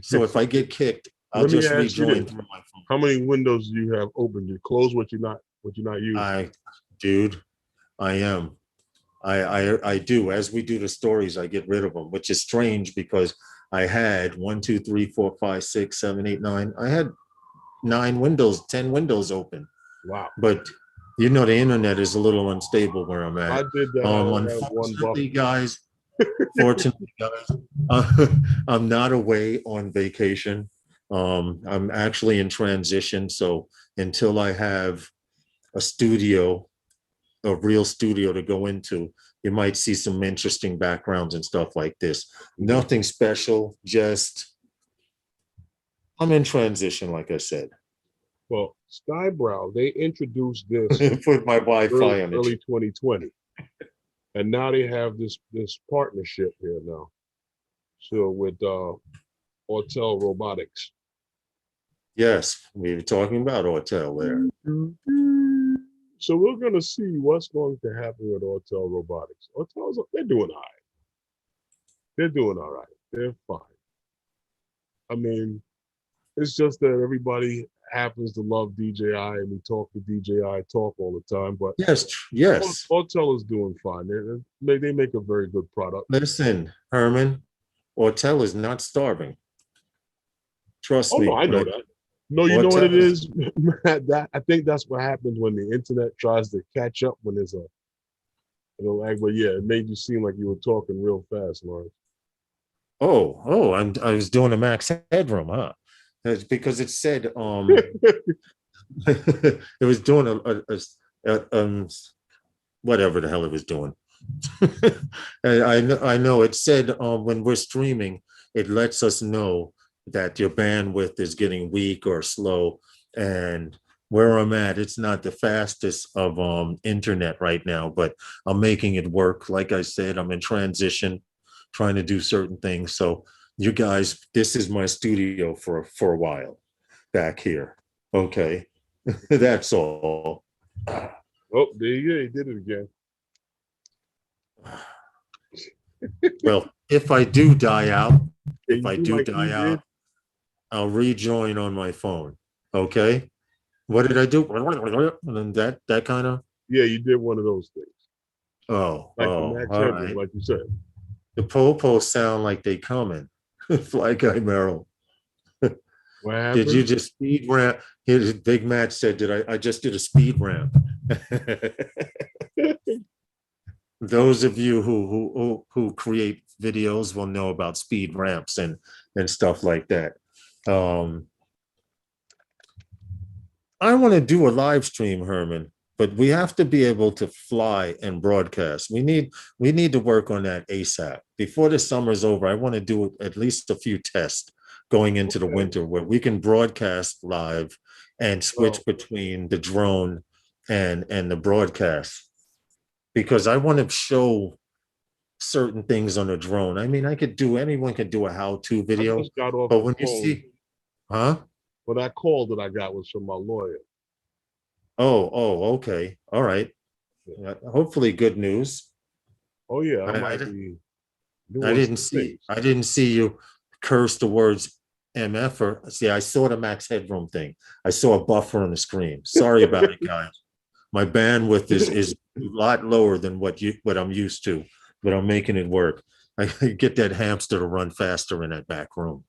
So if I get kicked, I'll Let me just ask you rejoin this: through my phone. how many windows do you have open? You close what you're not using. Dude, I am. I do. As we do the stories, I get rid of them, which is strange because I had 1, 2, 3, 4, 5, 6, 7, 8, 9. I had 9 windows, 10 windows open. Wow. But the internet is a little unstable where I'm I at. did that. I only have one buffer. Fortunately, guys, I'm not away on vacation. I'm actually in transition. So until I have a studio, a real studio to go into, you might see some interesting backgrounds and stuff like this. Nothing special, just I'm in transition, like I said. Well, SkyeBrowse, they introduced this Put my Wi-Fi on early it. 2020, and now they have this partnership here now. So with Autel Robotics. Yes, we were talking about Autel there. So we're gonna see what's going to happen with Autel Robotics. They're doing all right. They're doing all right. They're fine. I mean, it's just that everybody happens to love DJI, and we talk to DJI talk all the time. But Yes. Autel is doing fine. They make a very good product. Listen, Herman, Autel is not starving. Trust Oh me. no, I know that. No, you know what it is? That I think that's what happens when the internet tries to catch up when there's a lag. But yeah, it made you seem like you were talking real fast, Lawrence. I was doing a max headroom, huh? That's because it said it was doing whatever the hell it was doing. I know it said when we're streaming, it lets us know that your bandwidth is getting weak or slow. And where I'm at, it's not the fastest of internet right now, but I'm making it work. Like I said, I'm in transition, trying to do certain things. So you guys, this is my studio for a while back here. Okay. That's all. Oh, there you go. He did it again. Well, if I do die out, Can if you I do do like he die did? out, I'll rejoin on my phone. Okay. What did I do? And then that kind of, Yeah, you did one of those things. Like the oh, Max all Headroom, right. like you said. The po-pos sound like they coming. Fly Guy Merrill. What Did you happened? just speed ramp? Here's Big Matt said, did I just did a speed ramp. Those of you who create videos will know about speed ramps and stuff like that. I want to do a live stream, Herman, but we have to be able to fly and broadcast. We need to work on that ASAP. Before the summer's over, I want to do at least a few tests going into the Okay. winter where we can broadcast live and switch Well, between the drone and the broadcast. Because I want to show certain things on the drone. I mean, anyone could do a how-to I video, just got off but the when you phone. see, huh? Well, that call that I got was from my lawyer. Okay. All right. Hopefully good news. Oh yeah, I I, I, might di- be I doing didn't some see things. I didn't see you curse the words MF or see, I saw the max headroom thing. I saw a buffer on the screen. Sorry about it, guys. My bandwidth is a lot lower than what I'm used to, but I'm making it work. I get that hamster to run faster in that back room.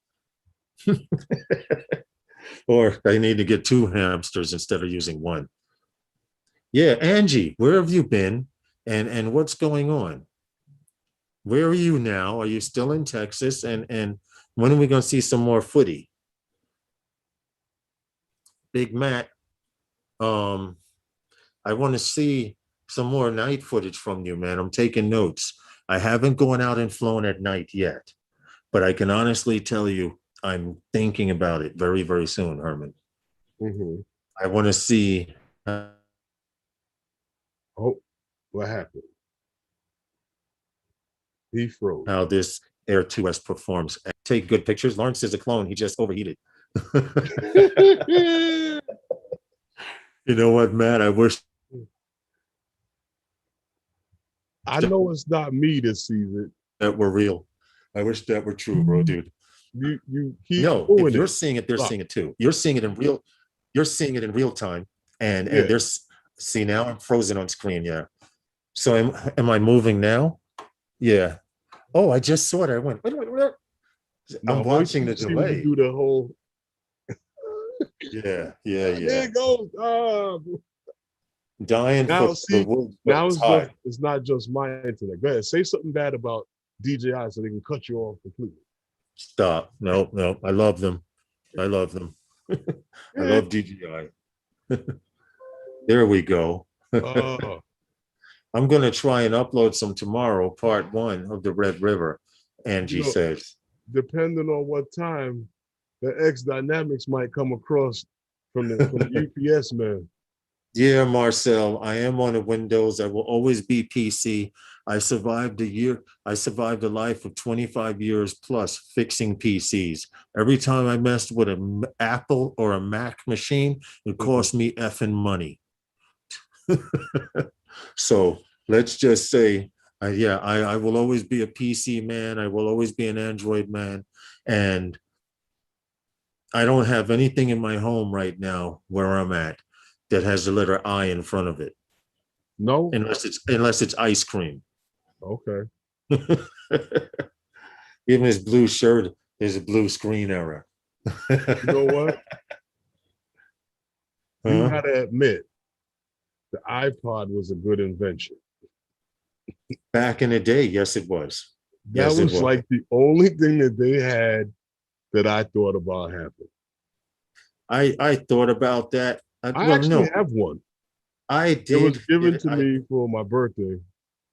Or I need to get two hamsters instead of using one. Yeah, Angie, where have you been? And what's going on? Where are you now? Are you still in Texas? And when are we going to see some more footy? Big Matt, um, I want to see some more night footage from you, man. I'm taking notes. I haven't gone out and flown at night yet, but I can honestly tell you I'm thinking about it very, very soon, Herman. Hmm. I want to see Oh, what happened? He froze. how this Air 2S performs. Take good pictures. Lawrence is a clone. He just overheated. You know what, Matt? I wish I know it's not me that sees it. that were real. I wish that were true, bro, dude. You keep No, if doing you're it. seeing it, they're Stop. seeing it too. You're seeing it in real time. And Yeah. there's see now I'm frozen on screen. Yeah. So am I moving now? Yeah. Oh, I just saw it. I went, wait. I'm No, once watching you the see when you delay. do the whole Yeah, there yeah. it goes. Dying Now for see, wood, but now it's hot. it's not just my internet. Go ahead, say something bad about DJI so they can cut you off completely. Stop. No. I love them. I love them. I Yeah. love DJI. There we go. Uh, I'm going to try and upload some tomorrow, part one of the Red River, you Angie know, says. depending on what time, the X Dynamics might come across from the UPS man. Yeah, Marcel, I am on a Windows. I will always be PC. I survived a year. I survived a life of 25 years plus fixing PCs. Every time I messed with an Apple or a Mac machine, it Mhm. cost me effing money. So let's just say, yeah, I will always be a PC man. I will always be an Android man. And I don't have anything in my home right now where I'm at that has the letter I in front of it, No? unless it's ice cream. Okay. Even his blue shirt is a blue screen error. You know what? You Huh? gotta admit, the iPod was a good invention. Back in the day, yes, it was. That Yes, it was was. like the only thing that they had that I thought about having. I thought about that. I Well, actually no, have one. I It was did get given it. to me for my birthday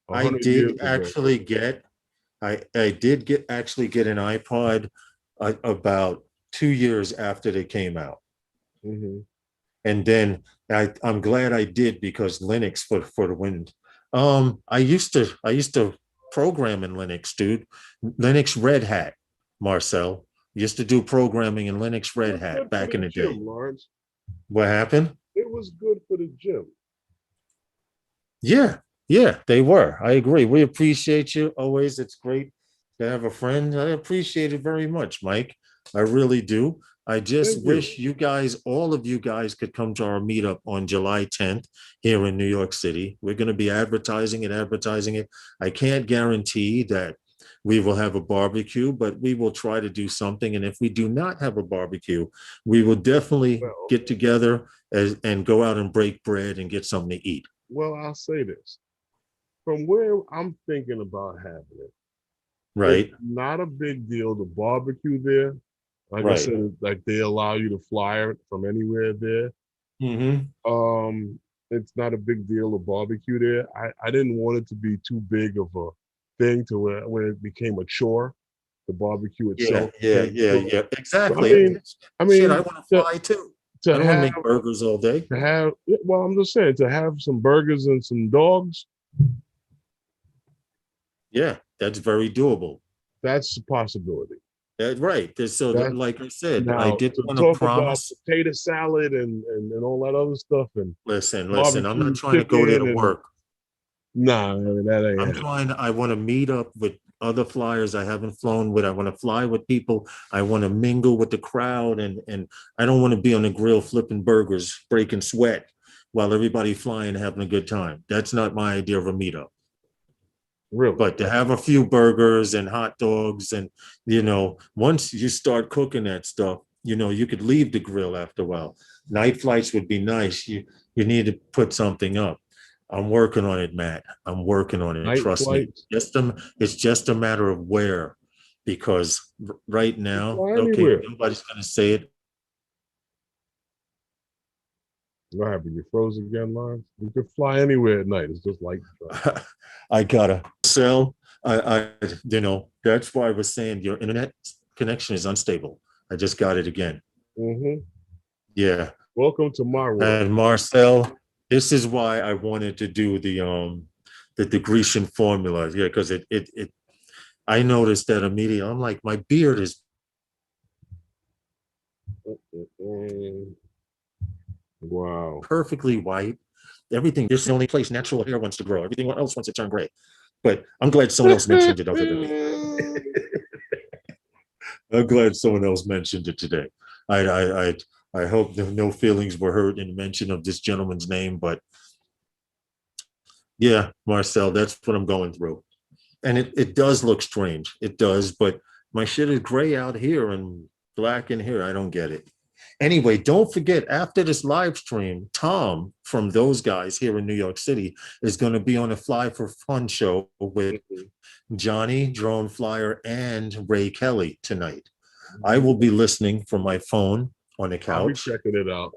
a I hundred years did ago. actually get I did get actually get an iPod about 2 years after they came out. Hmm. And then I'm glad I did, because Linux for the win. I used to program in Linux, dude. Linux Red Hat, Marcel. Used to do programming in Linux It Red was Hat good for back in the the day. gym, Lawrence. What happened? It was good for the gym. Yeah, yeah, they were. I agree. We appreciate you always. It's great to have a friend. I appreciate it very much, Mike. I really do. I Thank just you. wish you guys, all of you guys, could come to our meetup on July 10th here in New York City. We're going to be advertising it, advertising it. I can't guarantee that we will have a barbecue, but we will try to do something. And if we do not have a barbecue, we will definitely Well, get together and go out and break bread and get something to eat. well, I'll say this. From where I'm thinking about having it, it's Right, not a big deal to barbecue there. Like I right. said, like they allow you to fly it from anywhere there. Mm-hmm. Um, it's not a big deal to barbecue there. I didn't want it to be too big of a thing to where it became a chore. The barbecue Yeah, itself yeah, became a yeah, chore. yeah. So, Exactly. I Shit, I mean, want to to, fly too. I to don't want to have make burgers all day. to have well, I'm just saying to have some burgers and some dogs, Yeah, that's very doable. that's a possibility. Right. So, That like I said, I now didn't to want to talk about promise. potato salad and all that other stuff and Listen, I'm not barbecue trying to go there to chicken and work. nah, that ain't I'm happening. trying to, I want to meet up with other flyers I haven't flown with. I want to fly with people. I want to mingle with the crowd, and I don't want to be on the grill flipping burgers, breaking sweat while everybody flying having a good time. That's not my idea of a meetup. Really. But to have a few burgers and hot dogs, and once you start cooking that stuff, you could leave the grill after a while. Night flights would be nice. You need to put something up. I'm working on it, Matt. I'm working on it. Night Trust me. flights. It's just a matter of where, because right You now, fly okay, anywhere. nobody's gonna say it. What happened? You froze again, Lawrence? You can fly anywhere at night. It's just like I gotta sell. That's why I was saying your internet connection is unstable. I just got it again. hmm. Yeah. Welcome to my world. And Marcel, this is why I wanted to do the Grecian formula. Yeah, because it I noticed that immediately. I'm like, my beard is Mm-mm. Wow. perfectly white. Everything, this is the only place natural hair wants to grow. Everything else wants to turn gray. But I'm glad someone else mentioned it other than me. I'm glad someone else mentioned it today. I I I, I hope no feelings were hurt in mention of this gentleman's name, but yeah, Marcel, that's what I'm going through. And it does look strange. It does, but my shit is gray out here and black in here. I don't get it. Anyway, don't forget, after this live stream, Tom from those guys here in New York City is going to be on a Fly for Fun show with Mhm. Johnny, Drone Flyer, and Ray Kelly tonight. I will Mhm. be listening from my phone on the I'll be couch. checking it out.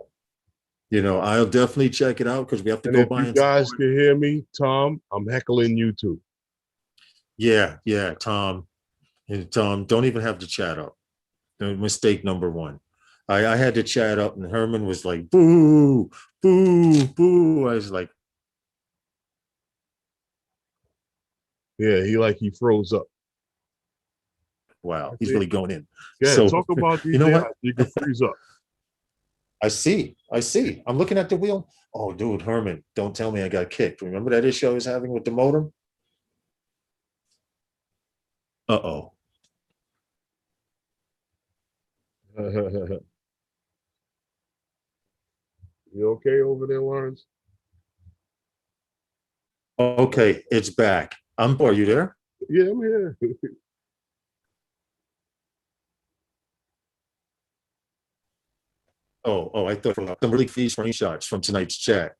I'll definitely check it out because we have to And go if by you and guys support. can hear me, Tom, I'm heckling you too. Yeah, yeah, Tom. And Tom, don't even have the chat up. Mistake number one. I had the chat up and Herman was like, boo, boo, boo. I was like, Yeah, he froze up. wow, I he's see. really going in. Yeah, So, talk about you know DJI. what? You can freeze up. I see. I'm looking at the wheel. Oh, dude, Herman, don't tell me I got kicked. Remember that issue I was having with the modem? Uh-oh. You okay over there, Lawrence? Okay, it's back. Are you there? Yeah, I'm here. Oh, I thought some really free screenshots from tonight's chat.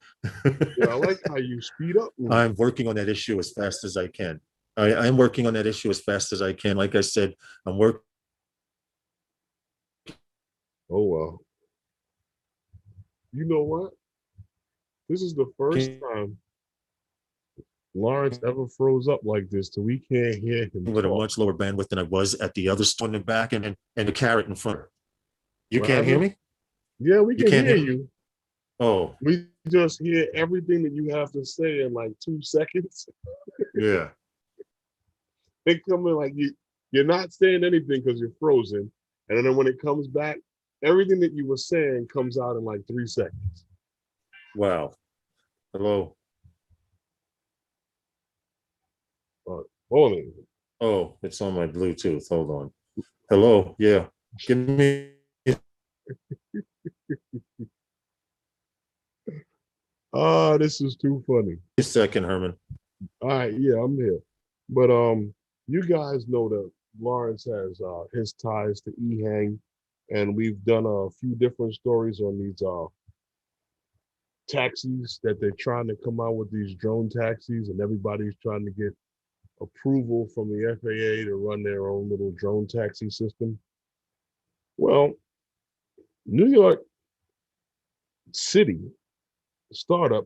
Yeah, I like how you speed up now. I'm working on that issue as fast as I can. I'm working on that issue as fast as I can. Like I said, I'm working. Oh well. You know what? This is the first time Lawrence ever froze up like this till we can't hear him With a talk. much lower bandwidth than I was at the other store in the back and the carrot in front. You What can't hear happened? me? Yeah, we You can can't hear hear me? you. Oh, We just hear everything that you have to say in like 2 seconds. yeah. They come in like you're not saying anything because you're frozen. And then when it comes back, everything that you were saying comes out in like 3 seconds. Wow. Hello. Hold on. Oh, it's on my Bluetooth. Hold on. Hello. Yeah. Give me This is too funny. a second, Herman. All right, yeah, I'm here. But you guys know that Lawrence has his ties to Ehang, and we've done a few different stories on these taxis that they're trying to come out with these drone taxis, and everybody's trying to get approval from the FAA to run their own little drone taxi system. Well, New York City startup,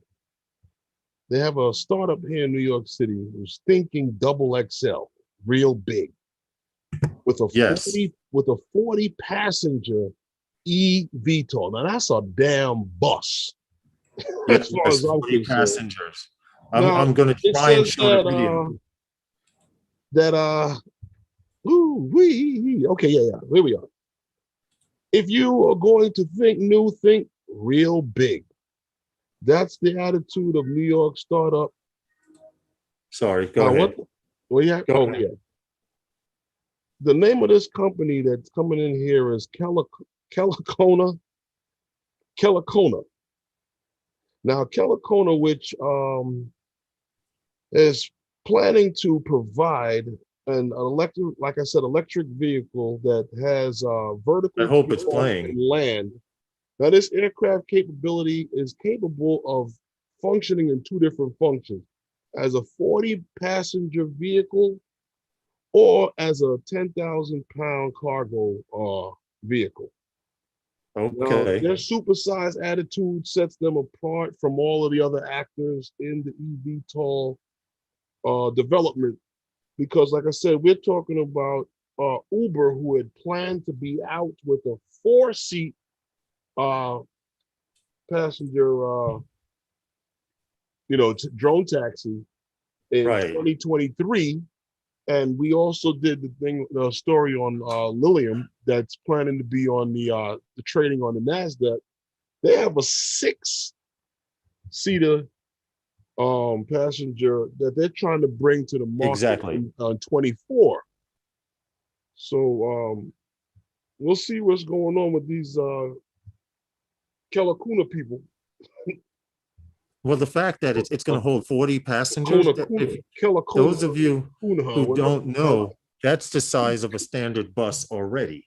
they have a startup here in New York City who's thinking double XL, real big, with a Yes. 40 passenger eVTOL. Now that's a damn bus, as far Yes. as I'm 40 concerned. passengers. Now I'm gonna it try and says show the video. that ooh, wee. Okay, yeah, here we are. If you are going to think new, think real big. That's the attitude of New York startup. Sorry, go ahead. What you have? Go Oh, ahead. yeah. The name of this company that's coming in here is Kelekona. Kelekona. Now, Kelekona, which is planning to provide an electric, like I said, electric vehicle that has I vertical hope it's takeoff playing. and land. Now, this aircraft capability is capable of functioning in two different functions: as a 40 passenger vehicle or as a 10,000 pound cargo vehicle. Now, Okay. their supersized attitude sets them apart from all of the other actors in the eVTOL development because, like I said, we're talking about Uber, who had planned to be out with a 4-seat uh, passenger, drone taxi in Right. 2023. And we also did the story on Lilium that's planning to be on the trading on the Nasdaq. They have a 6-seater passenger that they're trying to bring to the market Exactly. in 24. So we'll see what's going on with these Kelekona people. Well, the fact that it's going to hold 40 passengers, Kuna, Kuna, if Kelekona, those of you Kuna, who whatever. don't know, that's the size of a standard bus already.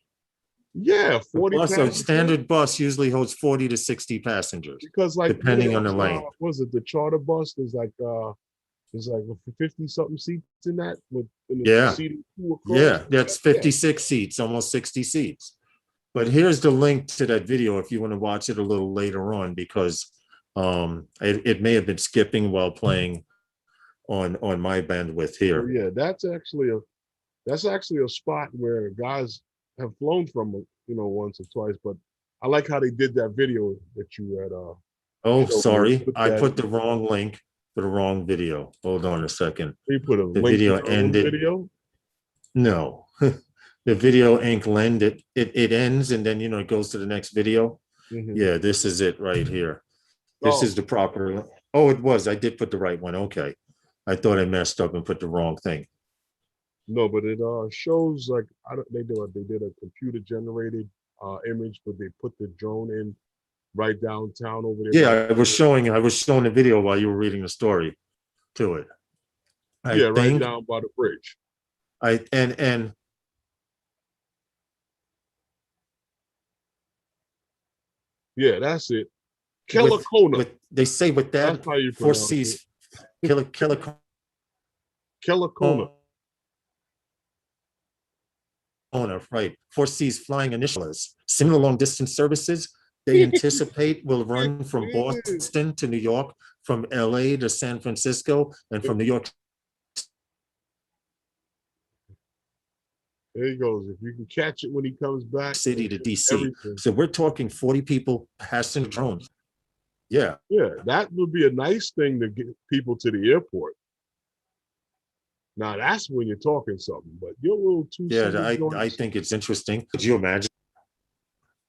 Yeah, A 40 bus, a passengers. standard bus usually holds 40 to 60 passengers, Because like depending on the lane. was it the charter bus? There's like 50 something seats in that with Yeah. seating two across. Yeah. That's 56 seats, almost 60 seats. But here's the link to that video if you want to watch it a little later on, because it may have been skipping while playing on my bandwidth Oh here. yeah, that's actually a spot where guys have flown from, once or twice. But I like how they did that video that you had Oh, showed me. sorry. I put the wrong link for the wrong video. Hold on a second. You put a The link to video your own ended. video. No. The video ink ended. It ends and then it goes to the next video. Mm-hmm. Yeah, this is it right here. This Oh is the proper. Oh, it was. I did put the right one. Okay. I thought I messed up and put the wrong thing. no, but it shows like they did a computer generated image, but they put the drone in right downtown over there. Yeah, I was showing the video while you were reading the story to it. I Yeah, right think down by the bridge. and Yeah, that's it. with Kelekona. they say with That's that how you pronounce it. foresees Kelekona Kelekona. right foresees flying initials similar long distance services they anticipate will run from Boston to New York, from LA to San Francisco, and from New York There he goes. If you can catch it when he comes back, City to DC. everything. So we're talking 40 people passenger drones. Yeah. Yeah, that would be a nice thing to get people to the airport. Now that's when you're talking something, but your little Yeah, two-seater I joints. think it's interesting. Could you imagine?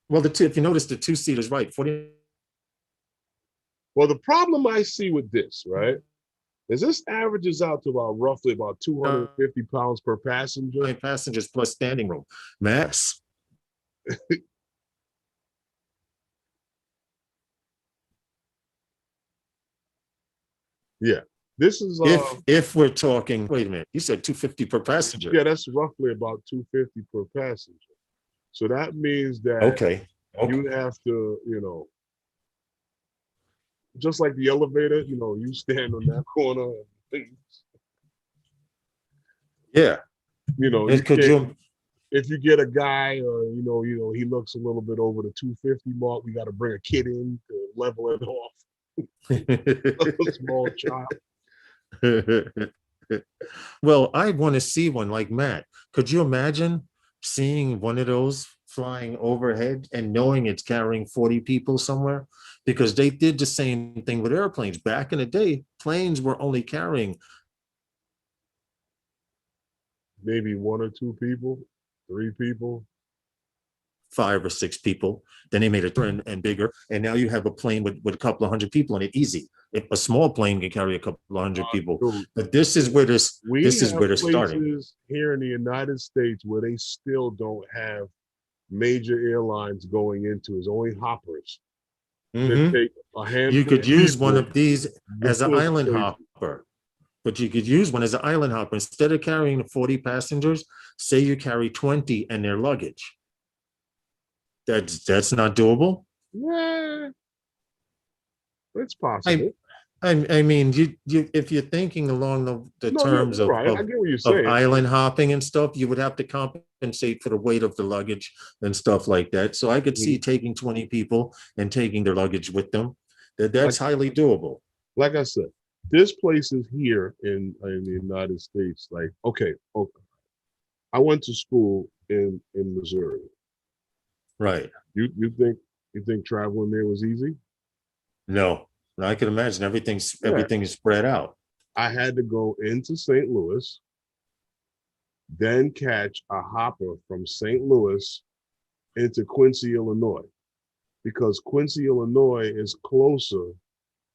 Well, if you notice, the two-seaters, right? 40 Well, the problem I see with this, right, is this averages out to roughly about 250 pounds per passenger. passengers plus standing room. Max. Yeah, this is If we're talking, wait a minute, you said 250 per passenger. yeah, that's roughly about 250 per passenger. So that means that Okay. you have to, just like the elevator, you stand on that corner. Yeah. You Could can't, you? if you get a guy, he looks a little bit over the 250 mark, we got to bring a kid in to level it off. A small child. Well, I want to see one like Matt. Could you imagine seeing one of those flying overhead and knowing it's carrying 40 people somewhere? Because they did the same thing with airplanes. Back in the day, planes were only carrying Maybe one or two people, three people. 5 or 6 people. Then they made it and bigger. And now you have a plane with a couple of hundred people in it, easy. If a small plane can carry a couple of hundred people. Dude, But this is where they're starting. Places here in the United States where they still don't have major airlines going into. It's only hoppers. Mhm. Take a handful You could use people, one of these as an island places. hopper. But you could use one as an island hopper. Instead of carrying 40 passengers, say you carry 20 and their luggage. That's not doable. Yeah, it's possible. I mean, you if you're thinking along the No, yeah, terms you're right. I get what you're saying. island hopping and stuff, you would have to compensate for the weight of the luggage and stuff like that. So I could see taking 20 people and taking their luggage with them. That's highly doable. Like I said, this place is here in the United States. Like, okay. I went to school in Missouri. Right. You think traveling there was easy? No, I can imagine everything is spread out. I had to go into St. Louis, then catch a hopper from St. Louis into Quincy, Illinois, because Quincy, Illinois is closer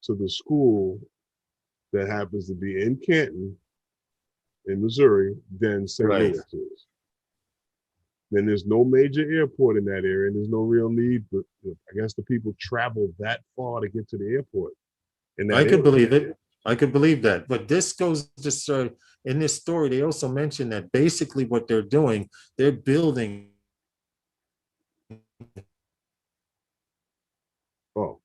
to the school that happens to be in Canton, in Missouri, than St. Louis is. Then there's no major airport in that area, and there's no real need, but I guess the people travel that far to get to the airport. And I could believe it. I could believe that. But this goes to in this story, they also mentioned that basically what they're doing, they're building. Oh,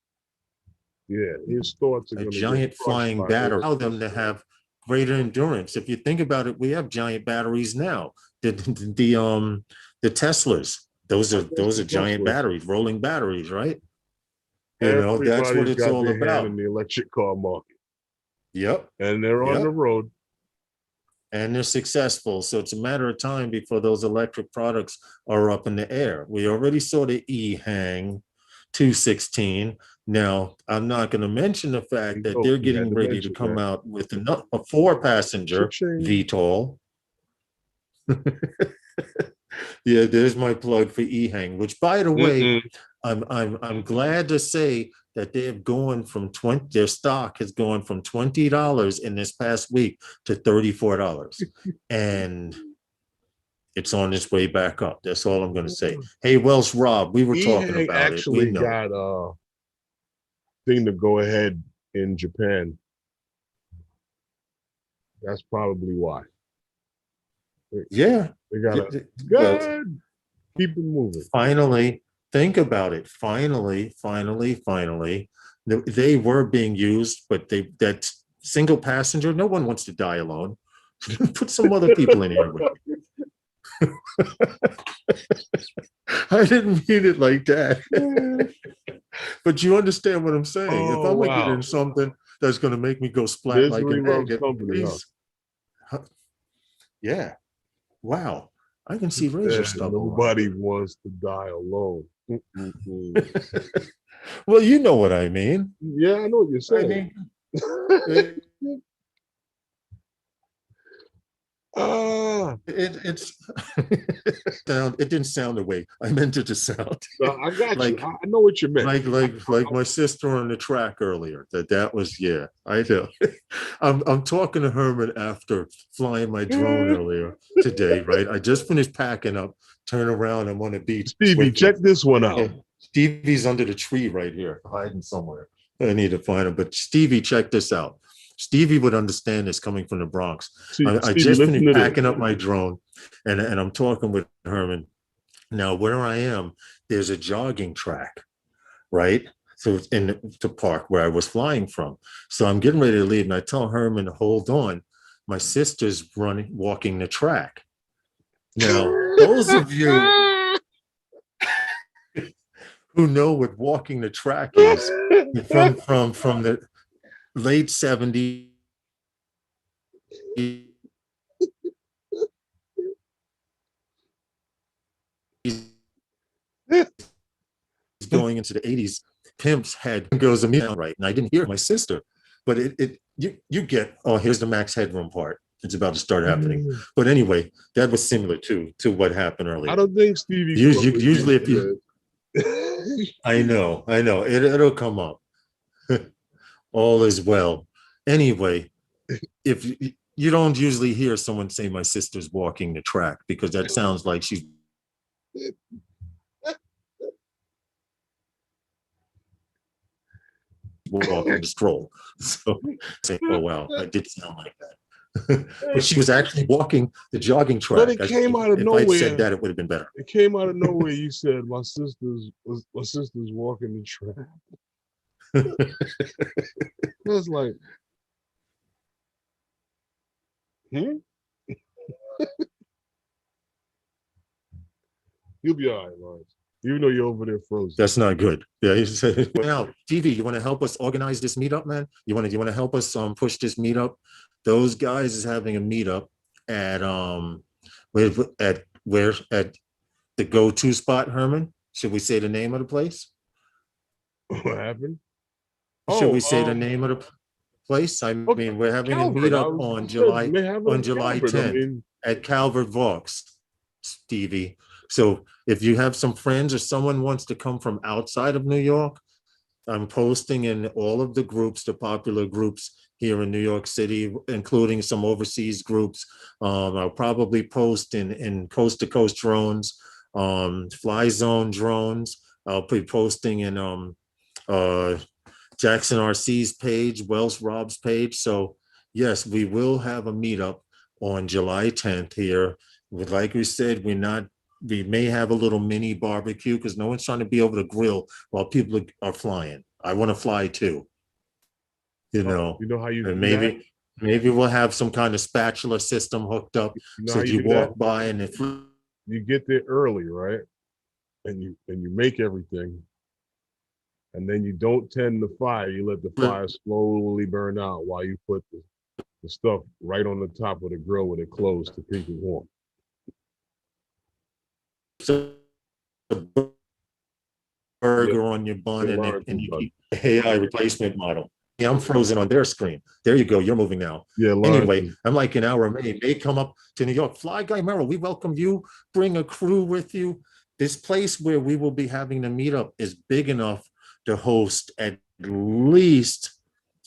yeah, his thoughts are a giant flying battery, allow them to have greater endurance. If you think about it, we have giant batteries now. The Teslas, those are giant batteries, rolling batteries, right? That's what it's all about in the electric car market. Yep. And they're on the road. And they're successful. So it's a matter of time before those electric products are up in the air. We already saw the E-Hang 216. Now, I'm not going to mention the fact that they're getting ready to come out with a 4-passenger VTOL. Yeah, there's my plug for E-Hang, which, by the way, I'm glad to say that they've gone from their stock has gone from $20 in this past week to $34, and it's on its way back up. That's all I'm going to say. Hey, Welsh Rob, we were talking about it. We got a thing to go ahead in Japan. That's probably why. Yeah, they got good. Keep it moving. Finally, think about it. Finally, they were being used, but that single passenger. No one wants to die alone. Put some other people in here with you. I didn't mean it like that. But you understand what I'm saying. If I'm gonna get in something that's gonna make me go splat like an egg, please. Yeah. Wow. I can see razor stubble. Nobody wants to die alone. Well, you know what I mean. Yeah, I know what you're I saying. mean, Ah, it's it didn't sound the way I meant it to sound. no, I got you. Like I know what you meant. like my sister on the track earlier. That was, yeah, I know. I'm talking to Herman after flying my drone earlier today, right? I just finished packing up, turn around, I'm on the beach Stevie, with him. check this one out. Yeah, Stevie's under the tree right here, hiding somewhere. I need to find him. But Stevie, check this out. Stevie would understand this coming from the Bronx. I Stevie, just listen finished to packing this. up my drone, and I'm talking with Herman. Now, where I am, there's a jogging track, right? So it's in the park where I was flying from. So I'm getting ready to leave, and I tell Herman, hold on. My sister's walking the track. Now, those of you who know what walking the track is from the late 70s going into the 80s, pimps had girls a meal, right? And I didn't hear my sister, but you get, oh, here's the max headroom part. It's about to start happening. But anyway, that was similar to what happened earlier. I don't think Stevie usually if you I know it'll come up. All is well. Anyway, if you don't usually hear someone say my sister's walking the track, because that sounds like she's walking the stroll. So say, oh wow, I did sound like that. But she was actually walking the jogging track. But it came out of nowhere. If I'd said that, it would have been better. It came out of nowhere. You said my sister's walking the track. It's like, you'll be all right, Lawrence. Even though you're over there frozen. That's not good. Yeah, he said, now, TV, you want to help us organize this meetup, man? You want to help us push this meetup? Those guys is having a meetup at at the go-to spot, Herman. Should we say the name of the place? What happened? Should we say the name of the place? I mean, we're having Calvert. a meetup on July 10th at Calvert Vaux, Stevie. So if you have some friends or someone wants to come from outside of New York, I'm posting in all of the groups, the popular groups here in New York City, including some overseas groups. I'll probably post in Coast to Coast Drones, Fly Zone Drones. I'll be posting in Jackson RC's page, Wells Rob's page. So yes, we will have a meetup on July 10th here. Like we said, we may have a little mini barbecue because no one's trying to be able to grill while people are flying. I want to fly too. You know how you and maybe we'll have some kind of spatula system hooked up so you walk by and if you get there early, right? And you make everything. And then you don't tend the fire. You let the fire slowly burn out while you put the stuff right on the top of the grill with it closed to keep it warm. Burger on your bun and you keep AI replacement model. Yeah, I'm frozen on their screen. There you go. You're moving now. Yeah. Anyway, I'm like an hour may come up to New York. Fly Guy Merrill, we welcome you. Bring a crew with you. This place where we will be having the meetup is big enough to host at least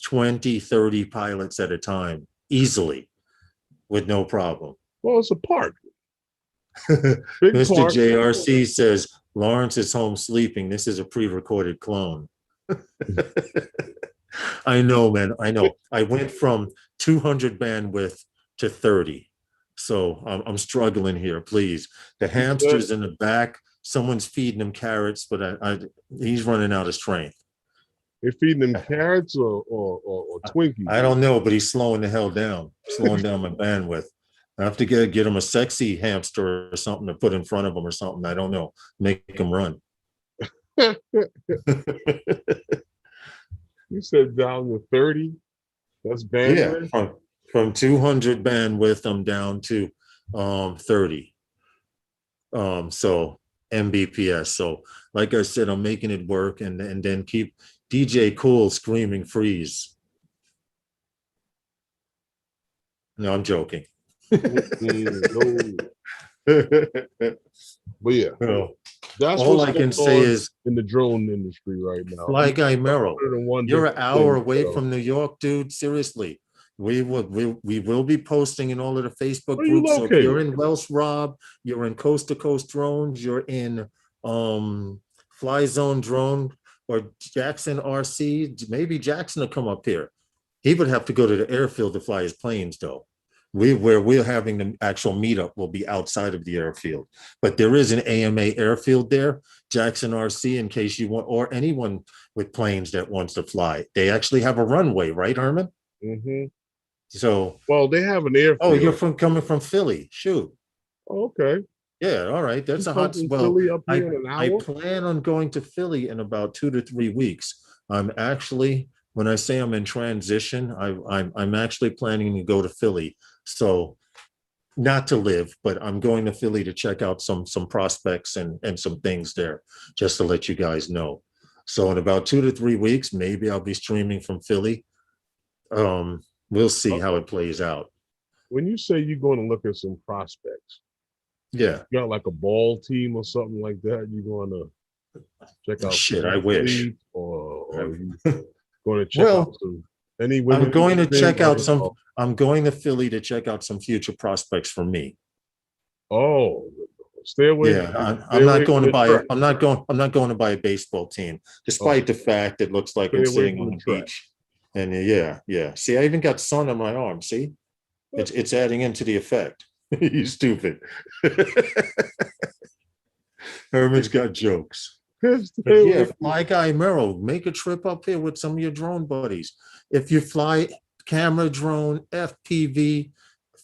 20, 30 pilots at a time, easily, with no problem. Well, it's a park. Mr. Park. JRC says, Lawrence is home sleeping. This is a pre-recorded clone. I know, man. I know. I went from 200 bandwidth to 30. So I'm struggling here, please. The hamster's in the back. Someone's feeding him carrots, but he's running out of strength. They're feeding him carrots or Twinkies? I don't know, but he's slowing the hell down, slowing down my bandwidth. I have to get him a sexy hamster or something to put in front of him or something. I don't know. Make him run. You said down to 30? That's bandwidth? Yeah, from 200 bandwidth, I'm down to 30. So Mbps. So like I said, I'm making it work, and then keep DJ Cool screaming freeze. No, I'm joking. No. But yeah, Well, that's all what's I going can say on is, in the drone industry right now. Fly Guy Merrill, 101 you're an different hour things. away So, from New York, dude. Seriously. We will be posting in all of the Facebook where you groups. So if located? you're in Welsh Rob, you're in Coast to Coast Drones, you're in Fly Zone Drone or Jackson RC, maybe Jackson will come up here. He would have to go to the airfield to fly his planes, though. Where we're having the actual meetup will be outside of the airfield, but there is an AMA airfield there, Jackson RC, in case you want, or anyone with planes that wants to fly. They actually have a runway, right, Herman? Hmm. So, Well, they have an oh, you're airfield. coming from Philly. Shoot. Oh, okay. Yeah, all right. You That's a come hot. from Well, Philly up I here in an I hour? plan on going to Philly in about 2 to 3 weeks. I'm actually, when I say I'm in transition, I'm actually planning to go to Philly. So not to live, but I'm going to Philly to check out some prospects and some things there, just to let you guys know. So in about 2 to 3 weeks, maybe I'll be streaming from Philly. We'll see how it plays out. When you say you're going to look at some prospects, Yeah. you got like a ball team or something like that, you're going to check out some Shit, I wish. athletes, or you going to check out Well, some any women I'm going to Philly to check out some future prospects for me. oh, stay away Yeah, stay I'm not away going from to the buy track. I'm not going to buy a baseball team, Oh, despite the fact it looks like stay I'm away sitting from on the the track. beach. And yeah, yeah. See, I even got sun on my arm. See, it's adding into the effect. You stupid. Herman's got jokes. Stay But yeah, away from Fly Guy Merrill, make a trip up here with some of your drone buddies. If you fly camera drone, FPV,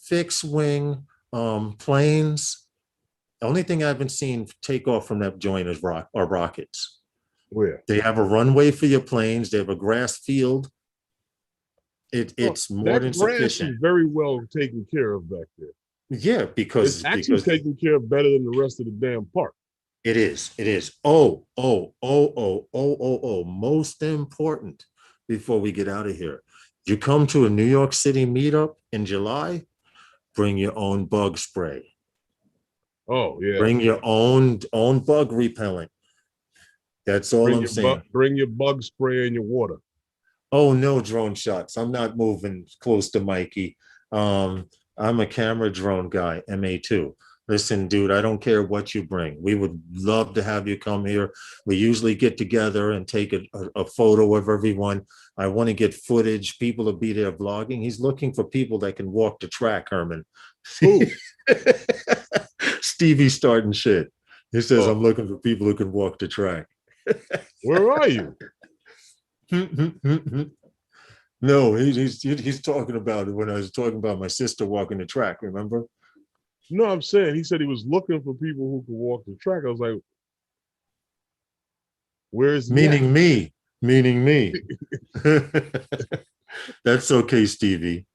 fixed wing, planes, the only thing I haven't seen take off from that joint is rockets. where. They have a runway for your planes. They have a grass field. Well, It's more that than grass sufficient. is very well taken care of back there. Yeah, It's because actually taken care of better than the rest of the damn park. it is. It is. Oh. Most important before we get out of here. You come to a New York City meetup in July, bring your own bug spray. Oh yeah. Bring your own bug repellent. That's all I'm saying. Bring your bug spray and your water. Oh no, drone shots. I'm not moving close to Mikey. I'm a camera drone guy, MA2. Listen, dude, I don't care what you bring. We would love to have you come here. We usually get together and take a photo of everyone. I want to get footage. People will be there vlogging. He's looking for people that can walk the track, Herman. Who? Stevie's starting shit. He says, Oh, I'm looking for people who can walk the track. where are you? No, he's talking about it when I was talking about my sister walking the track, remember? No, I'm saying he said he was looking for people who could walk the track. I was like, where is he at? Meaning me. That's okay, Stevie.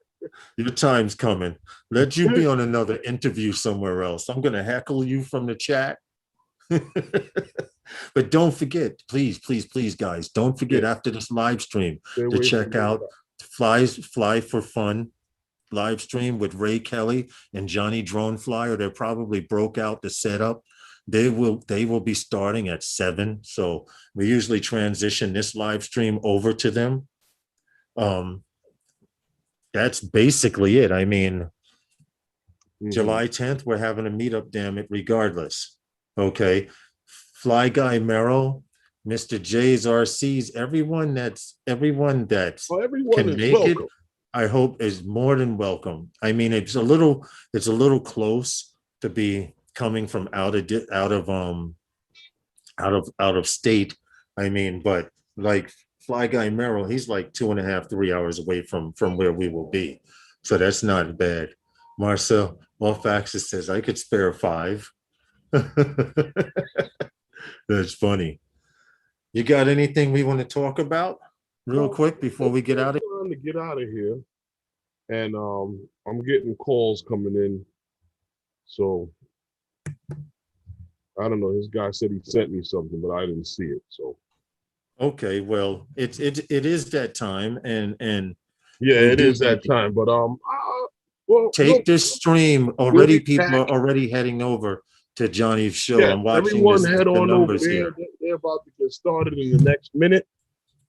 Your time's coming. Let you be on another interview somewhere else. I'm going to heckle you from the chat. But don't forget, please, guys, don't forget Yeah, after this live stream stay to away from check the out track. Fly for Fun live stream with Ray Kelly and Johnny Drone Flyer. They probably broke out the setup. They will be starting at 7. So we usually transition this live stream over to them. That's basically it. I mean, July 10th, we're having a meetup, damn it, regardless. Okay. Fly Guy Merrill, Mr. J's RC's, everyone that's Well, everyone can is make it, welcome. I hope is more than welcome. I mean, it's a little close to be coming from out of state. I mean, but like Fly Guy Merrill, he's like 2.5, 3 hours away from where we will be. So that's not bad. Marcel Faxes says I could spare 5. That's funny. You got anything we want to talk about real Well, quick before we get out of time to get out of here, and I'm getting calls coming in, so I don't know. This guy said he sent me something, but I didn't see it. So Okay, well, it is that time, and yeah, we it do is need that to time. But well, look, take this stream. we'll Already, be people back. are already heading over to Johnny's show. Yeah, I'm watching everyone this, head the on over numbers there. here. They're about to get started in the next minute.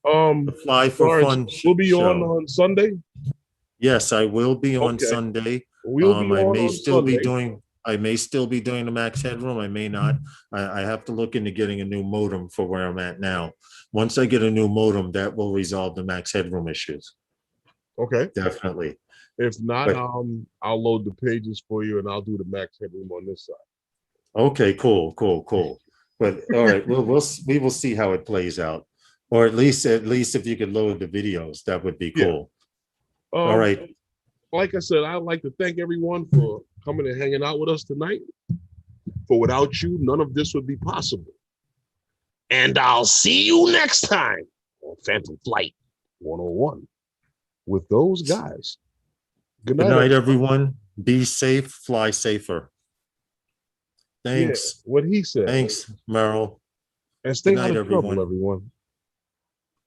The Fly for Lawrence, Fun we'll be show. on Sunday. Yes, I will be on Okay, Sunday. we'll be I may on still be Sunday. doing. I may still be doing the Max Headroom. I may not. I have to look into getting a new modem for where I'm at now. Once I get a new modem, that will resolve the Max Headroom issues. Okay. Definitely. If not, But I'll load the pages for you, and I'll do the max headroom on this side. okay, cool. But all right, we will see how it plays out, or at least if you could load the videos, that would be Yeah. cool. All right. Like I said, I'd like to thank everyone for coming and hanging out with us tonight. For without you, none of this would be possible. And I'll see you next time on Phantom Flight 101 with those guys. Good Good night, night, everyone. everyone. Be safe. Fly safer. Yeah, Thanks. what he said. Thanks, Merrill. And stay Good out night, of trouble, everyone. everyone.